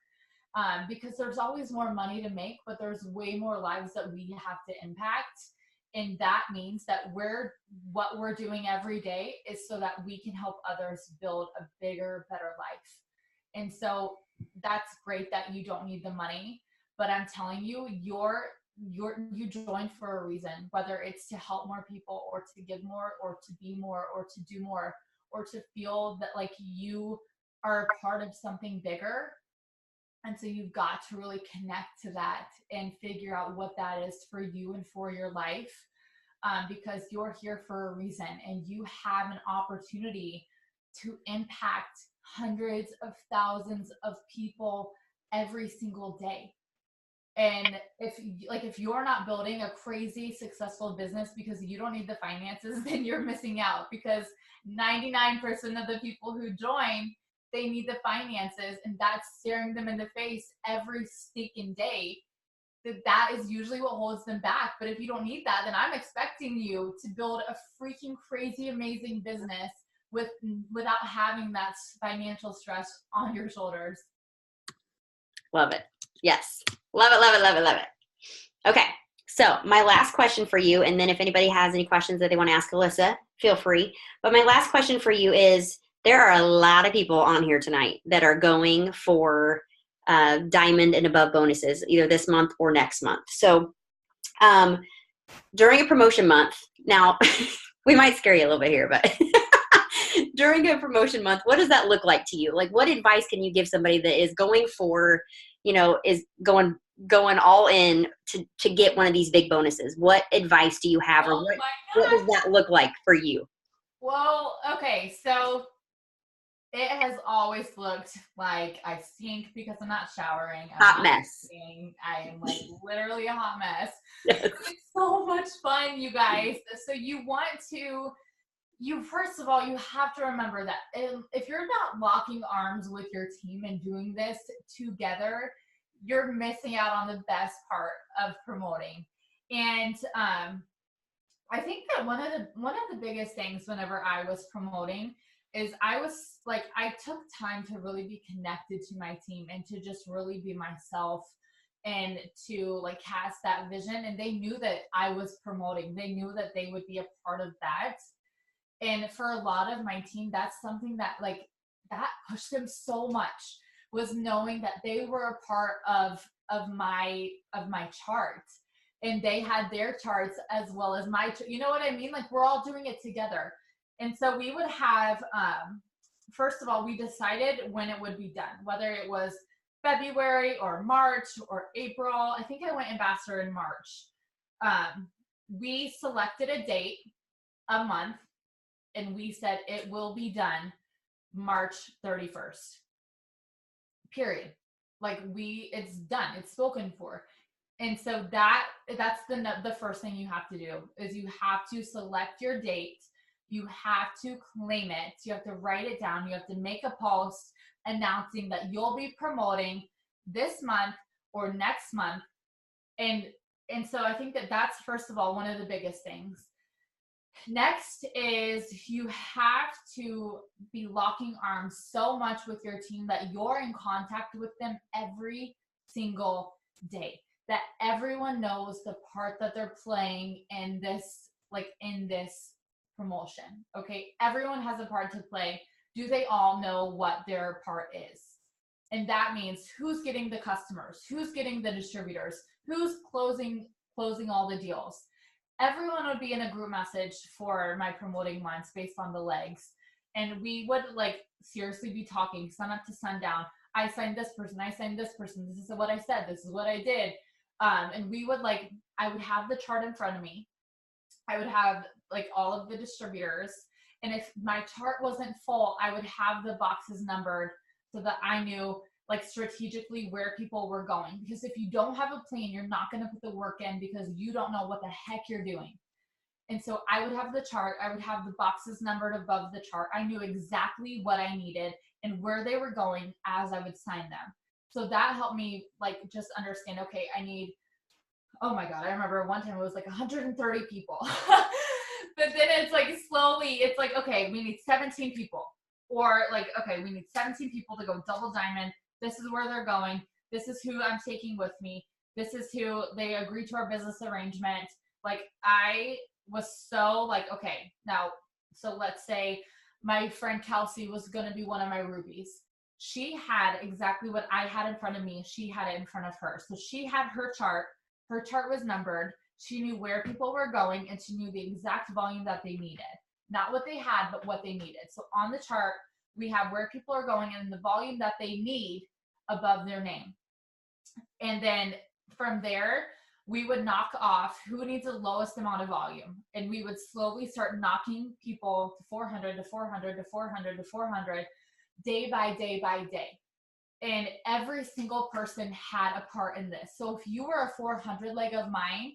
Because there's always more money to make, but there's way more lives that we have to impact. And that means that what we're doing every day is so that we can help others build a bigger, better life. And so that's great that you don't need the money, but I'm telling you, you joined for a reason, whether it's to help more people, or to give more, or to be more, or to do more, or to feel that like you are a part of something bigger. And so you've got to really connect to that and figure out what that is for you and for your life, because you're here for a reason, and you have an opportunity to impact hundreds of thousands of people every single day. And if you're not building a crazy successful business because you don't need the finances, then you're missing out, because 99% of the people who join, they need the finances, and that's staring them in the face every stinking day. That is usually what holds them back. But if you don't need that, then I'm expecting you to build a freaking crazy, amazing business without having that financial stress on your shoulders. Love it. Yes. Love it, love it, love it, love it. Okay. So my last question for you, and then if anybody has any questions that they want to ask Alissa, feel free. But my last question for you is there are a lot of people on here tonight that are going for diamond and above bonuses either this month or next month. So during a promotion month, now we might scare you a little bit here, but during a promotion month, what does that look like to you? Like, what advice can you give somebody that is going for, is going all in to get one of these big bonuses? What advice do you have, or what does that look like for you? Well, okay, so it has always looked like I stink because I'm not showering. Hot mess. I am like literally a hot mess. Yes. It's so much fun, you guys. So first of all, you have to remember that if you're not locking arms with your team and doing this together, you're missing out on the best part of promoting. And I think that one of the biggest things whenever I was promoting is I took time to really be connected to my team and to just really be myself and to like cast that vision. And they knew that I was promoting. They knew that they would be a part of that. And for a lot of my team, that's something that that pushed them so much, was knowing that they were a part of my chart, and they had their charts as well as my, you know what I mean? Like, we're all doing it together. And so we would have, first of all, we decided when it would be done, whether it was February or March or April. I think I went ambassador in March. We selected a date, a month, and we said it will be done March 31st. Period. Like, it's done. It's spoken for. And so that's the first thing you have to do is you have to select your date. You have to claim it. You have to write it down. You have to make a post announcing that you'll be promoting this month or next month. And so I think that that's, first of all, one of the biggest things. Next is you have to be locking arms so much with your team that you're in contact with them every single day, that everyone knows the part that they're playing in this promotion. Okay, everyone has a part to play. Do they all know what their part is? And that means who's getting the customers, who's getting the distributors, who's closing all the deals. Everyone would be in a group message for my promoting months based on the legs. And we would seriously be talking sun up to sundown. I signed this person, I signed this person, this is what I said, this is what I did. And we would I would have the chart in front of me. I would have all of the distributors. And if my chart wasn't full, I would have the boxes numbered so that I knew strategically where people were going. Because if you don't have a plan, you're not going to put the work in because you don't know what the heck you're doing. And so I would have the chart. I would have the boxes numbered above the chart. I knew exactly what I needed and where they were going as I would sign them. So that helped me just understand, okay, I need, oh my God, I remember one time it was 130 people. But then it's slowly, it's okay, we need 17 people. Or okay, we need 17 people to go double diamond. This is where they're going. This is who I'm taking with me. This is who they agreed to our business arrangement. I was so okay, now, so let's say my friend Kelsey was going to be one of my rubies. She had exactly what I had in front of me. She had it in front of her. So she had her chart. Her chart was numbered. She knew where people were going, and she knew the exact volume that they needed. Not what they had, but what they needed. So on the chart, we have where people are going and the volume that they need above their name. And then from there, we would knock off who needs the lowest amount of volume. And we would slowly start knocking people to 400 to 400 to 400 to 400 day by day by day. And every single person had a part in this. So if you were a 400 leg of mine,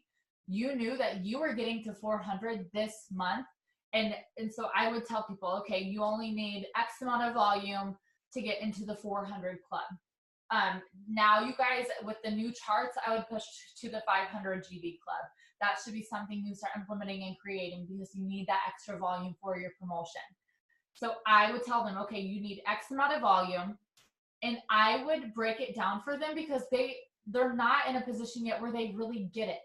you knew that you were getting to 400 this month. And so I would tell people, okay, you only need X amount of volume to get into the 400 club. Now you guys, with the new charts, I would push to the 500 GB club. That should be something you start implementing and creating because you need that extra volume for your promotion. So I would tell them, okay, you need X amount of volume. And I would break it down for them because they're not in a position yet where they really get it.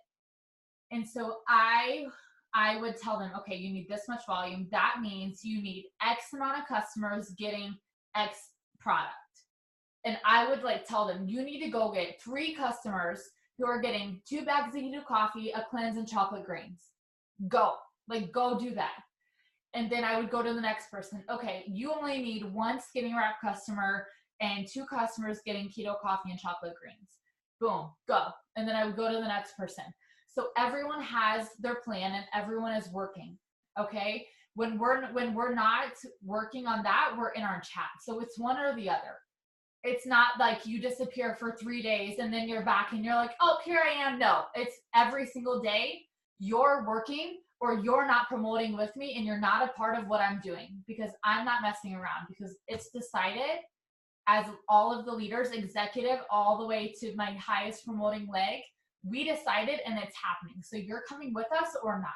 And so I I would tell them, okay, you need this much volume. That means you need X amount of customers getting X product. And I would like tell them, you need to go get 3 customers who are getting 2 bags of heated coffee, a cleanse, and chocolate grains. Go. Like, go do that. And then I would go to the next person. Okay, you only need 1 skinny wrap customer and 2 customers getting keto coffee and chocolate greens. Boom, go. And then I would go to the next person. So everyone has their plan and everyone is working. Okay? When we're not working on that, we're in our chat. So it's one or the other. It's not like you disappear for 3 days and then you're back and you're like, oh, here I am. No, it's every single day you're working or you're not promoting with me and you're not a part of what I'm doing, because I'm not messing around, because it's decided as all of the leaders, executive, all the way to my highest promoting leg, we decided and it's happening. So you're coming with us or not,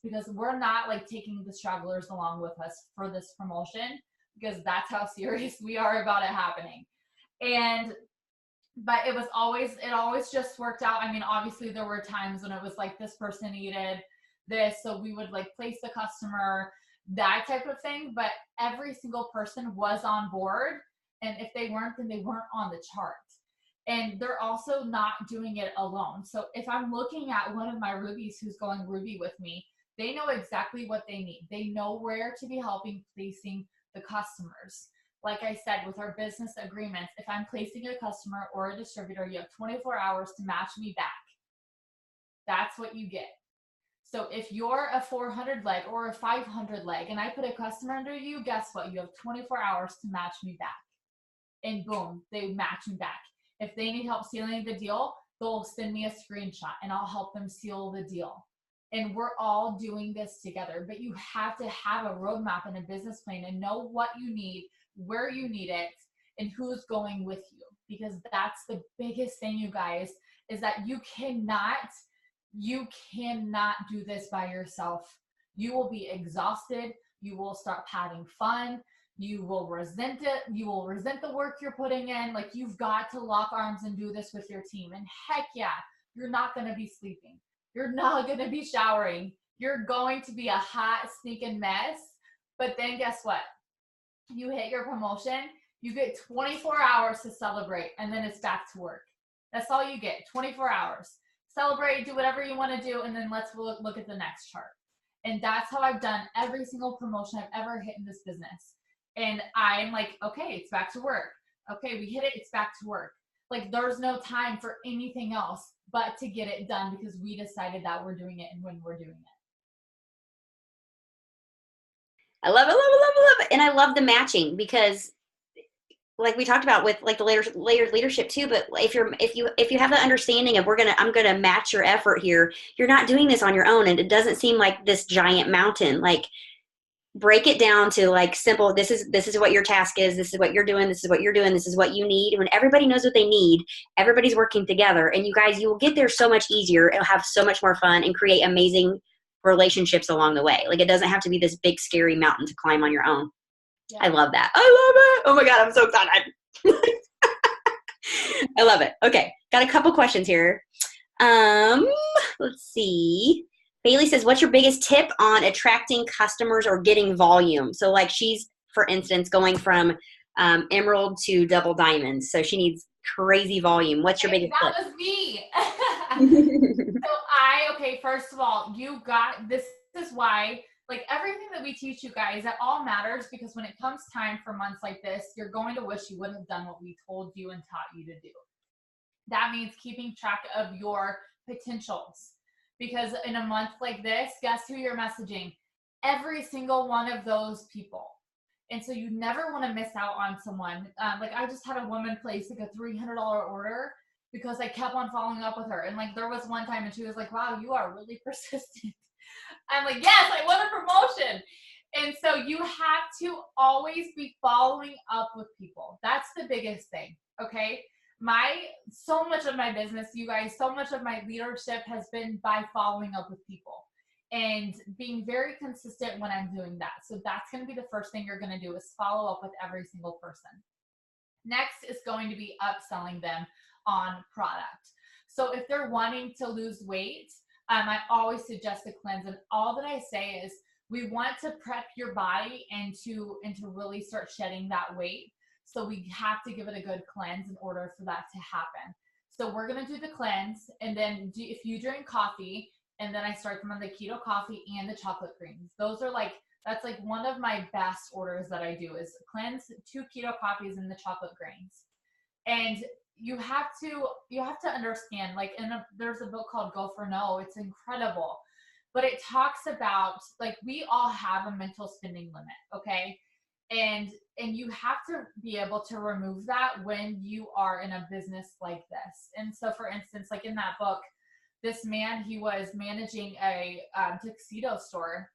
because we're not like taking the strugglers along with us for this promotion, because that's how serious we are about it happening. But it always just worked out. I mean, obviously there were times when it was like this person needed this, so we would like place the customer, that type of thing. But every single person was on board. And if they weren't, then they weren't on the chart. And they're also not doing it alone. So if I'm looking at one of my rubies who's going Ruby with me, they know exactly what they need. They know where to be helping placing the customers. Like I said, with our business agreements, if I'm placing a customer or a distributor, you have 24 hours to match me back. That's what you get. So if you're a 400 leg or a 500 leg and I put a customer under you, guess what? You have 24 hours to match me back. And boom, they match me back. If they need help sealing the deal, they'll send me a screenshot and I'll help them seal the deal. And we're all doing this together. But you have to have a roadmap and a business plan and know what you need, where you need it, and who's going with you. Because that's the biggest thing, you guys, is that you cannot do this by yourself. You will be exhausted. You will start having fun. You will resent it. You will resent the work you're putting in. Like, you've got to lock arms and do this with your team. And heck yeah, you're not going to be sleeping. You're not going to be showering. You're going to be a hot, stinking mess. But then guess what? You hit your promotion, you get 24 hours to celebrate, and then it's back to work. That's all you get, 24 hours. Celebrate, do whatever you want to do, and then let's look at the next chart. And that's how I've done every single promotion I've ever hit in this business. And I'm like, okay, it's back to work. Okay, we hit it, it's back to work. Like, there's no time for anything else but to get it done, because we decided that we're doing it and when we're doing it. I love it, love it, love it, love it. And I love the matching, because like we talked about with like the layered leadership too, but if you have the understanding of I'm gonna match your effort here, you're not doing this on your own, and it doesn't seem like this giant mountain. Like, break it down to like simple, this is what your task is, this is what you're doing, this is what you're doing, this is what you need. When everybody knows what they need, everybody's working together, and you guys, you will get there so much easier. It'll have so much more fun and create amazing relationships along the way. Like, it doesn't have to be this big scary mountain to climb on your own. Yeah. I love that. I love it. Oh my God, I'm so excited. I love it. Okay, got a couple questions here. Let's see. Bailey says, what's your biggest tip on attracting customers or getting volume? So like, she's, for instance, going from emerald to double diamonds. So she needs crazy volume. What's your biggest tip? That was me. Okay, first of all, this is why, like, everything that we teach you guys, that all matters, because when it comes time for months like this, you're going to wish you would have done what we told you and taught you to do. That means keeping track of your potentials. Because in a month like this, guess who you're messaging? Every single one of those people. And so you never want to miss out on someone. Like, I just had a woman place like a $300 order because I kept on following up with her. And like, there was one time and she was like, wow, you are really persistent. I'm like, yes, I want a promotion. And so you have to always be following up with people. That's the biggest thing. Okay. So much of my business, you guys, so much of my leadership has been by following up with people and being very consistent when I'm doing that. So that's going to be the first thing you're going to do, is follow up with every single person. Next is going to be upselling them on product. So if they're wanting to lose weight, I always suggest a cleanse. And all that I say is we want to prep your body and to really start shedding that weight. So we have to give it a good cleanse in order for that to happen. So we're going to do the cleanse. And then if you drink coffee, and then I start them on the keto coffee and the chocolate greens. Those are like, that's like one of my best orders that I do is cleanse, 2 keto coffees and the chocolate grains. And you have to understand, like there's a book called Go for No. It's incredible. But it talks about, like, we all have a mental spending limit, okay? And you have to be able to remove that when you are in a business like this. And so, for instance, like in that book, this man, he was managing a tuxedo store,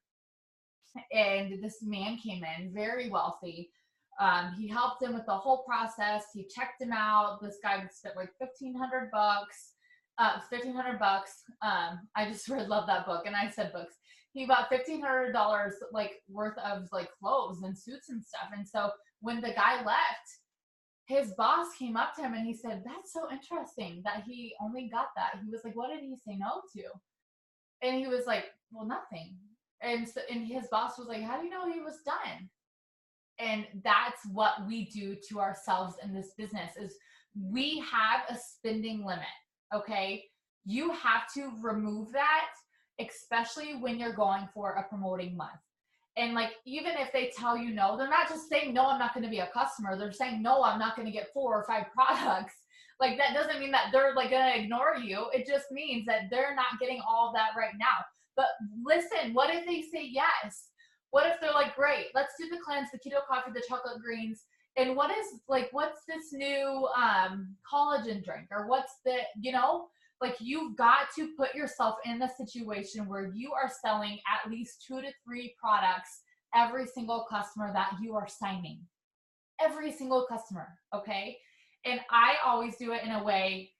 and this man came in very wealthy. He helped him with the whole process. He checked him out. This guy would spend like $1,500. $1,500. I just love that book, and I said books. He bought $1,500 like worth of like clothes and suits and stuff. And so when the guy left, his boss came up to him and he said, "That's so interesting that he only got that." He was like, "What did he say no to?" And he was like, "Well, nothing." And his boss was like, "How do you know he was done?" And that's what we do to ourselves in this business is we have a spending limit. Okay. You have to remove that, especially when you're going for a promoting month. And like, even if they tell you no, they're not just saying, "No, I'm not going to be a customer." They're saying, "No, I'm not going to get 4 or 5 products." Like, that doesn't mean that they're like going to ignore you. It just means that they're not getting all of that right now. But listen, what if they say yes? What if they're like, "Great, let's do the cleanse, the keto coffee, the chocolate greens. And what's this new collagen drink? Or what's like, you've got to put yourself in a situation where you are selling at least 2 to 3 products every single customer that you are signing. Every single customer, okay? And I always do it in a way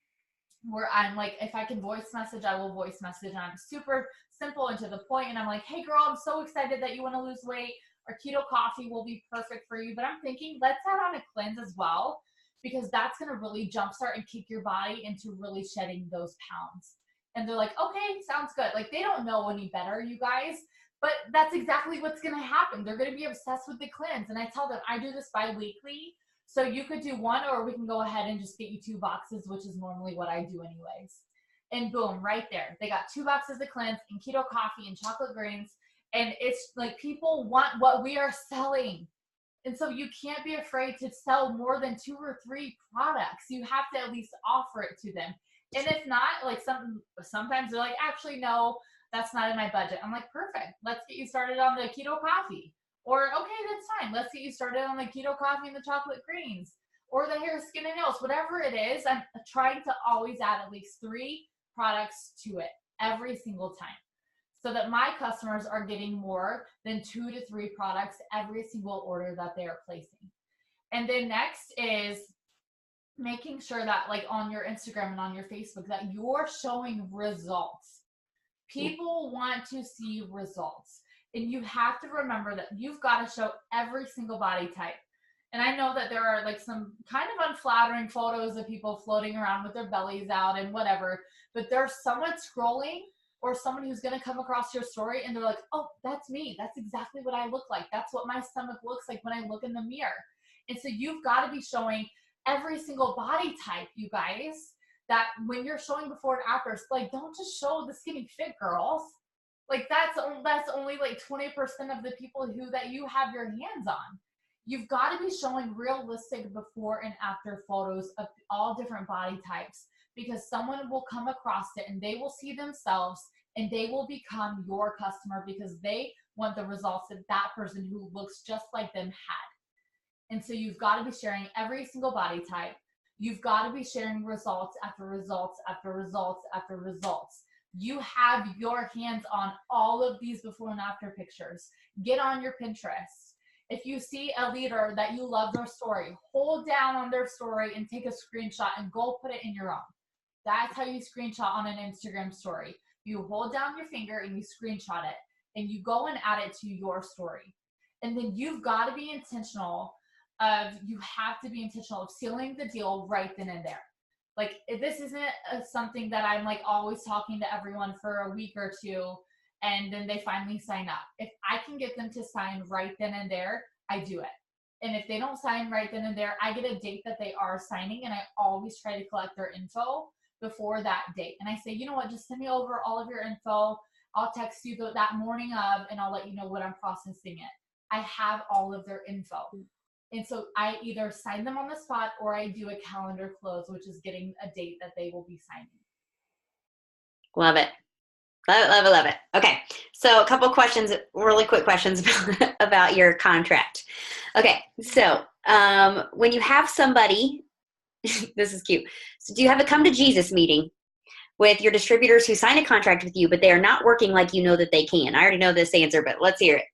where I'm like, if I can voice message, I will voice message. And I'm super simple and to the point. And I'm like, "Hey girl, I'm so excited that you want to lose weight. Our keto coffee will be perfect for you. But I'm thinking, let's add on a cleanse as well, because that's going to really jumpstart and kick your body into really shedding those pounds." And they're like, "Okay, sounds good." Like, they don't know any better, you guys, but that's exactly what's going to happen. They're going to be obsessed with the cleanse. And I tell them, I do this bi-weekly. So you could do 1, or we can go ahead and just get you 2 boxes, which is normally what I do anyways. And boom, right there. They got 2 boxes of cleanse and keto coffee and chocolate greens. And it's like, people want what we are selling. And so you can't be afraid to sell more than 2 or 3 products. You have to at least offer it to them. And if not, like, sometimes they're like, "Actually, no, that's not in my budget." I'm like, "Perfect. Let's get you started on the keto coffee." Or, "Okay, that's fine. Let's get you started on the keto coffee and the chocolate greens." Or the hair, skin, and nails. Whatever it is, I'm trying to always add at least 3 products to it every single time, so that my customers are getting more than 2 to 3 products every single order that they are placing. And then next is making sure that, like, on your Instagram and on your Facebook, that you're showing results. People want to see results. And you have to remember that you've got to show every single body type. And I know that there are like some kind of unflattering photos of people floating around with their bellies out and whatever, but there's someone scrolling or someone who's going to come across your story and they're like, "Oh, that's me. That's exactly what I look like. That's what my stomach looks like when I look in the mirror." And so you've got to be showing every single body type, you guys, that when you're showing before and after, like, don't just show the skinny fit girls. Like, that's only like 20% of the people that you have your hands on. You've got to be showing realistic before and after photos of all different body types, because someone will come across it and they will see themselves and they will become your customer because they want the results that that person who looks just like them had. And so you've got to be sharing every single body type. You've got to be sharing results after results after results after results. You have your hands on all of these before and after pictures. Get on your Pinterest. If you see a leader that you love their story, hold down on their story and take a screenshot and go put it in your own. That's how you screenshot on an Instagram story. You hold down your finger and you screenshot it and you go and add it to your story. And then you've got to be intentional of sealing the deal right then and there. Like, this isn't something that I'm like always talking to everyone for a week or two and then they finally sign up. If I can get them to sign right then and there, I do it. And if they don't sign right then and there, I get a date that they are signing, and I always try to collect their info before that date. And I say, you know what, just send me over all of your info. I'll text you that morning of, and I'll let you know when I'm processing it. I have all of their info. And so I either sign them on the spot or I do a calendar close, which is getting a date that they will be signing. Love it. Love it, love it, love it. Okay. So a couple questions, really quick questions about your contract. Okay. So when you have somebody, this is cute. So do you have a come to Jesus meeting with your distributors who sign a contract with you, but they are not working like you know that they can? I already know this answer, but let's hear it.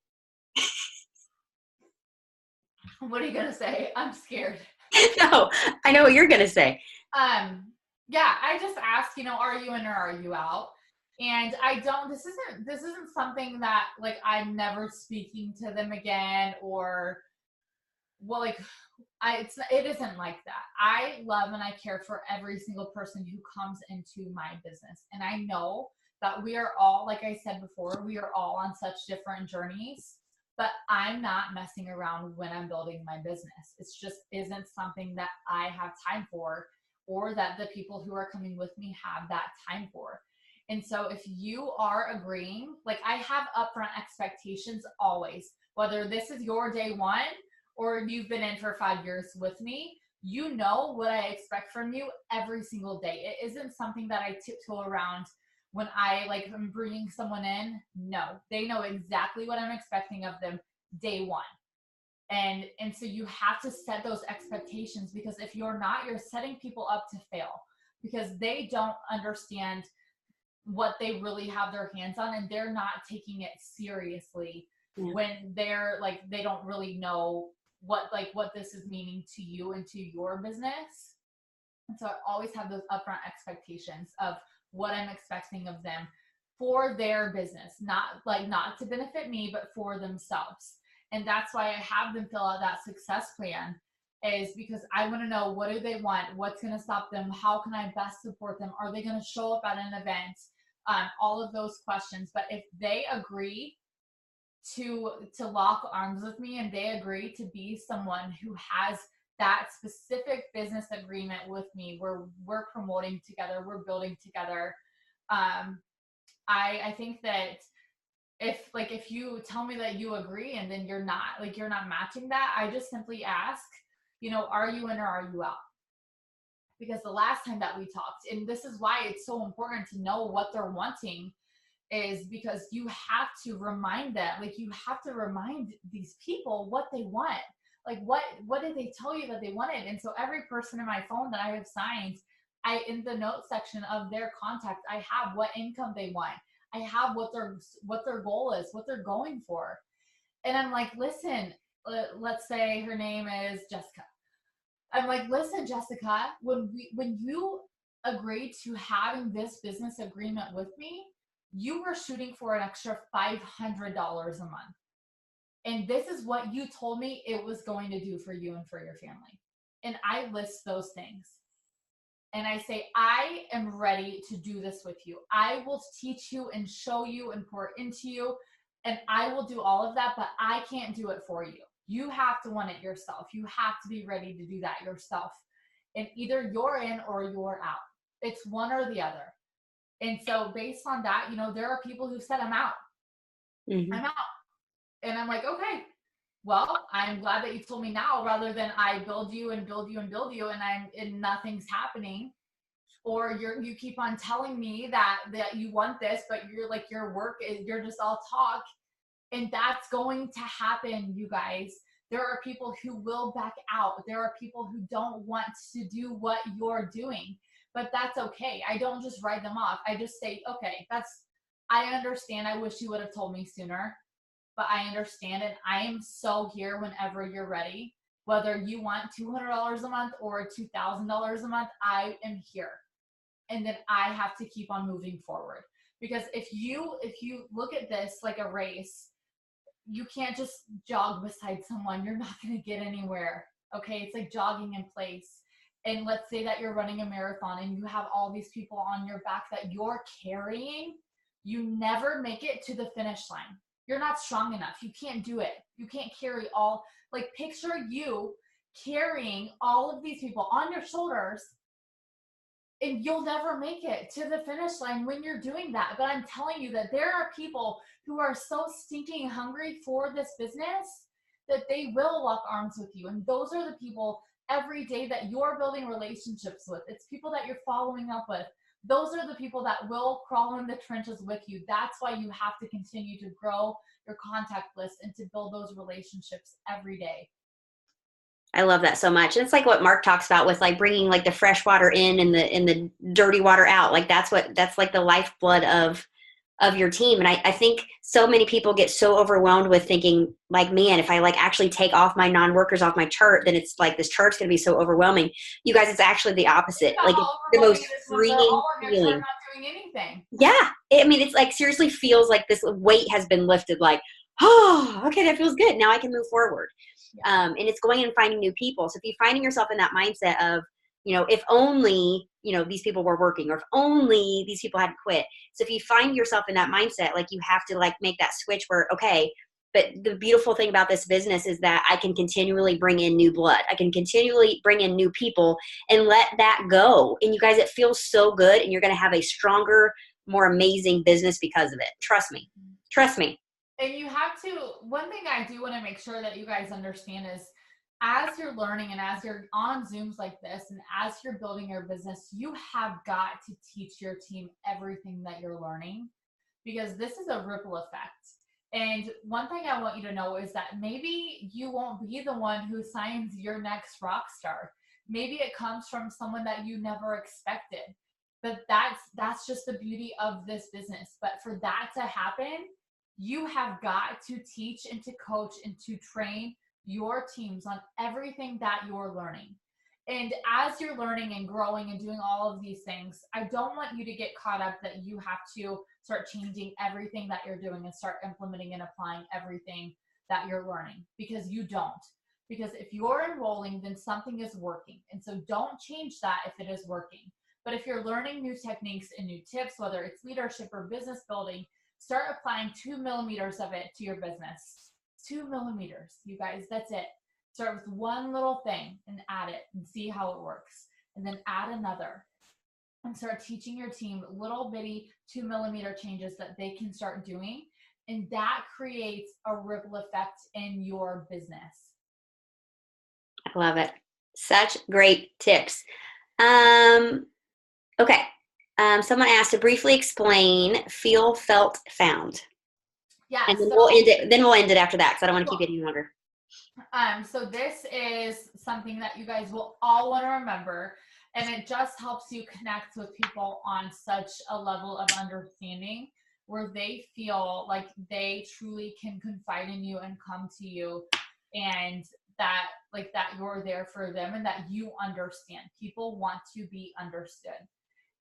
What are you going to say? I'm scared. No, I know what you're going to say. Yeah, I just ask, are you in or are you out? And this isn't something that like I'm never speaking to them again, or well, like it isn't like that. I love and I care for every single person who comes into my business. And I know that we are all, like I said before, we are all on such different journeys, but I'm not messing around when I'm building my business. It's just isn't something that I have time for, or that the people who are coming with me have that time for. And so if you are agreeing, like I have upfront expectations always, whether this is your day one or you've been in for 5 years with me, you know what I expect from you every single day. It isn't something that I tiptoe around when I'm bringing someone in. No, they know exactly what I'm expecting of them day one. And so you have to set those expectations, because if you're not, you're setting people up to fail, because they don't understand what they really have their hands on, and they're not taking it seriously when they're like, they don't really know what this is meaning to you and to your business. And so I always have those upfront expectations of what I'm expecting of them for their business, not to benefit me, but for themselves. And that's why I have them fill out that success plan, is because I want to know, what do they want? What's going to stop them? How can I best support them? Are they going to show up at an event? All of those questions. But if they agree to lock arms with me, and they agree to be someone who has that specific business agreement with me, where we're promoting together, we're building together, I think that if you tell me that you agree and then you're not matching that, I just simply ask, are you in or are you out? Because the last time that we talked, and this is why it's so important to know what they're wanting, is because you have to remind them, you have to remind these people what they want. What did they tell you that they wanted? And so every person in my phone that I have signed, in the notes section of their contact, I have what income they want. I have what their goal is, what they're going for. And I'm like, listen, let's say her name is Jessica. I'm like, listen, Jessica, when you agreed to having this business agreement with me, you were shooting for an extra $500 a month. And this is what you told me it was going to do for you and for your family. And I list those things. And I say, I am ready to do this with you. I will teach you and show you and pour into you. And I will do all of that, but I can't do it for you. You have to want it yourself. You have to be ready to do that yourself. And either you're in or you're out. It's one or the other. And so based on that, there are people who said, I'm out. Mm-hmm. I'm out. And I'm like, okay, well, I'm glad that you told me now, rather than I build you and build you and build you and nothing's happening. Or you keep on telling me that you want this, but your work is, you're just all talk. And that's going to happen, you guys. There are people who will back out. There are people who don't want to do what you're doing, but that's okay. I don't just write them off. I just say, okay, I understand. I wish you would have told me sooner, but I understand. And I am so here whenever you're ready. Whether you want $200 a month or $2,000 a month, I am here. And then I have to keep on moving forward. Because if you look at this like a race, you can't just jog beside someone. You're not going to get anywhere. Okay. It's like jogging in place. and let's say that you're running a marathon and you have all these people on your back that you're carrying, you never make it to the finish line. You're not strong enough. You can't do it. You can't carry all, like picture you carrying all of these people on your shoulders, and you'll never make it to the finish line when you're doing that. But I'm telling you that there are people who are so stinking hungry for this business that they will lock arms with you. And those are the people every day that you're building relationships with. It's people that you're following up with. Those are the people that will crawl in the trenches with you. That's why you have to continue to grow your contact list and to build those relationships every day. I love that so much. And it's like what Mark talks about with like bringing like the fresh water in and the dirty water out. Like that's like the lifeblood of your team. And I think so many people get so overwhelmed with thinking like, man, if I like actually take off my non-workers off my chart, then it's like this chart's going to be so overwhelming. You guys, it's actually the opposite. Like it's the most freeing feeling. Not doing anything. Yeah. I mean, it's like seriously feels like this weight has been lifted. Like, oh, okay, that feels good. Now I can move forward. Yeah. And it's going and finding new people. So if you're finding yourself in that mindset of, you know, if only, you know, these people were working, or if only these people hadn't quit. So if you find yourself in that mindset, like you have to like make that switch where, okay, but the beautiful thing about this business is that I can continually bring in new blood. I can continually bring in new people and let that go. And you guys, it feels so good. And you're going to have a stronger, more amazing business because of it. Trust me. Trust me. And you have to, one thing I do want to make sure that you guys understand is as you're learning and as you're on Zooms like this and as you're building your business, you have got to teach your team everything that you're learning, because this is a ripple effect. And one thing I want you to know is that maybe you won't be the one who signs your next rock star. Maybe it comes from someone that you never expected. But that's just the beauty of this business. But for that to happen, you have got to teach and to coach and to train your teams on everything that you're learning. And as you're learning and growing and doing all of these things, I don't want you to get caught up that you have to start changing everything that you're doing and start implementing and applying everything that you're learning, because you don't. Because if you're enrolling, then something is working. And so don't change that if it is working. But if you're learning new techniques and new tips, whether it's leadership or business building, start applying 2 millimeters of it to your business. 2 millimeters, you guys, that's it. Start with one little thing and add it and see how it works. And then add another and start teaching your team little bitty 2 millimeter changes that they can start doing. And that creates a ripple effect in your business. I love it. Such great tips. Okay. Someone asked to briefly explain feel, felt, found. Yeah. And then we'll end it. Then we'll end it after that because I don't want to keep it any longer. So this is something that you guys will all want to remember, and it just helps you connect with people on such a level of understanding where they feel like they truly can confide in you and come to you, and that like that you're there for them and that you understand. People want to be understood.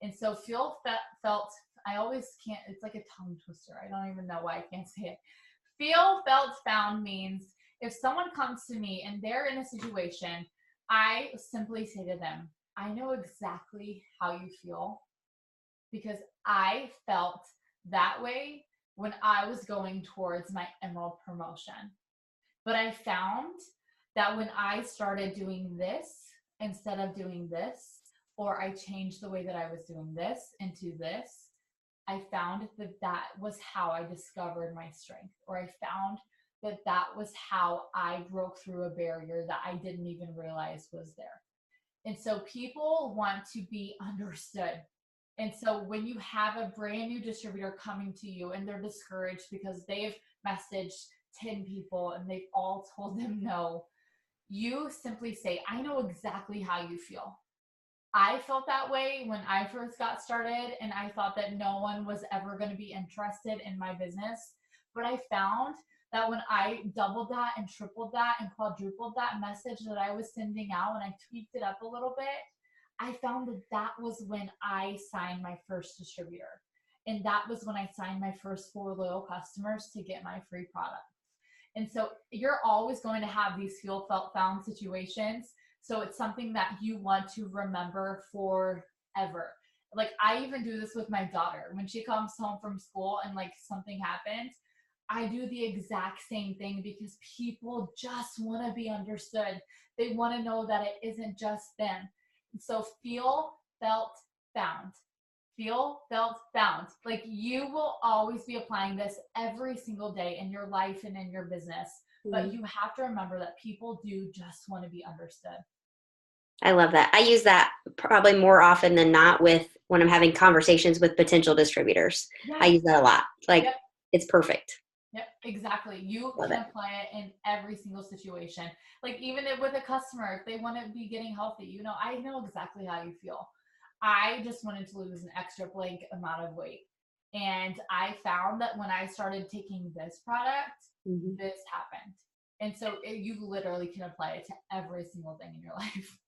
And so feel, felt, I always can't, it's like a tongue twister. I don't even know why I can't say it. Feel, felt, found means if someone comes to me and they're in a situation, I simply say to them, I know exactly how you feel because I felt that way when I was going towards my Emerald promotion. But I found that when I started doing this instead of doing this, or I changed the way that I was doing this into this, I found that that was how I discovered my strength, or I found that that was how I broke through a barrier that I didn't even realize was there. And so people want to be understood. And so when you have a brand new distributor coming to you and they're discouraged because they've messaged 10 people and they've all told them no, you simply say, I know exactly how you feel. I felt that way when I first got started, and I thought that no one was ever going to be interested in my business. But I found that when I doubled that and tripled that and quadrupled that message that I was sending out and I tweaked it up a little bit, I found that that was when I signed my first distributor. And that was when I signed my first 4 loyal customers to get my free product. And so you're always going to have these feel, felt, found situations. So it's something that you want to remember forever. Like I even do this with my daughter. When she comes home from school and like something happens, I do the exact same thing because people just want to be understood. They want to know that it isn't just them. And so feel, felt, found. Feel, felt, found. Like you will always be applying this every single day in your life and in your business. But you have to remember that people do just want to be understood. I love that. I use that probably more often than not with when I'm having conversations with potential distributors. I Yes. use that a lot. Like Yep. it's perfect. Yep, exactly. You Love can it. apply it in every single situation. Like even with a customer, if they want to be getting healthy, I know exactly how you feel. I just wanted to lose an extra blank amount of weight. And I found that when I started taking this product, Mm-hmm. this happened. And so you literally can apply it to every single thing in your life.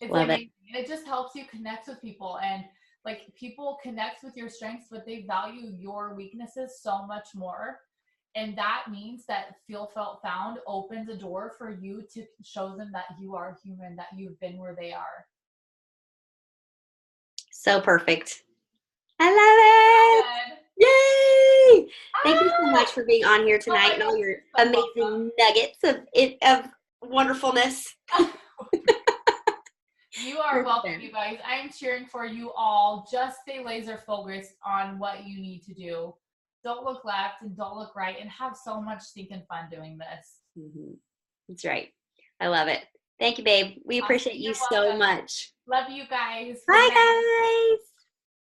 It's Love it. amazing. And it just helps you connect with people. And like people connect with your strengths, but they value your weaknesses so much more. And that means that feel, felt, found opens a door for you to show them that you are human, that you've been where they are. So perfect. I love it. Good. Yay! Thank you so much Ah! for being on here Oh tonight my and all gosh, your you're so amazing nuggets of wonderfulness. welcome. You are You're the welcome, best. you guys. I am cheering for you all. Just stay laser focused on what you need to do. Don't look left and don't look right, and have so much stinking fun doing this. Mhm. That's right. I love it. Thank you, babe. We Awesome. appreciate you You're so welcome. much. Love you guys. Good Bye, night. guys.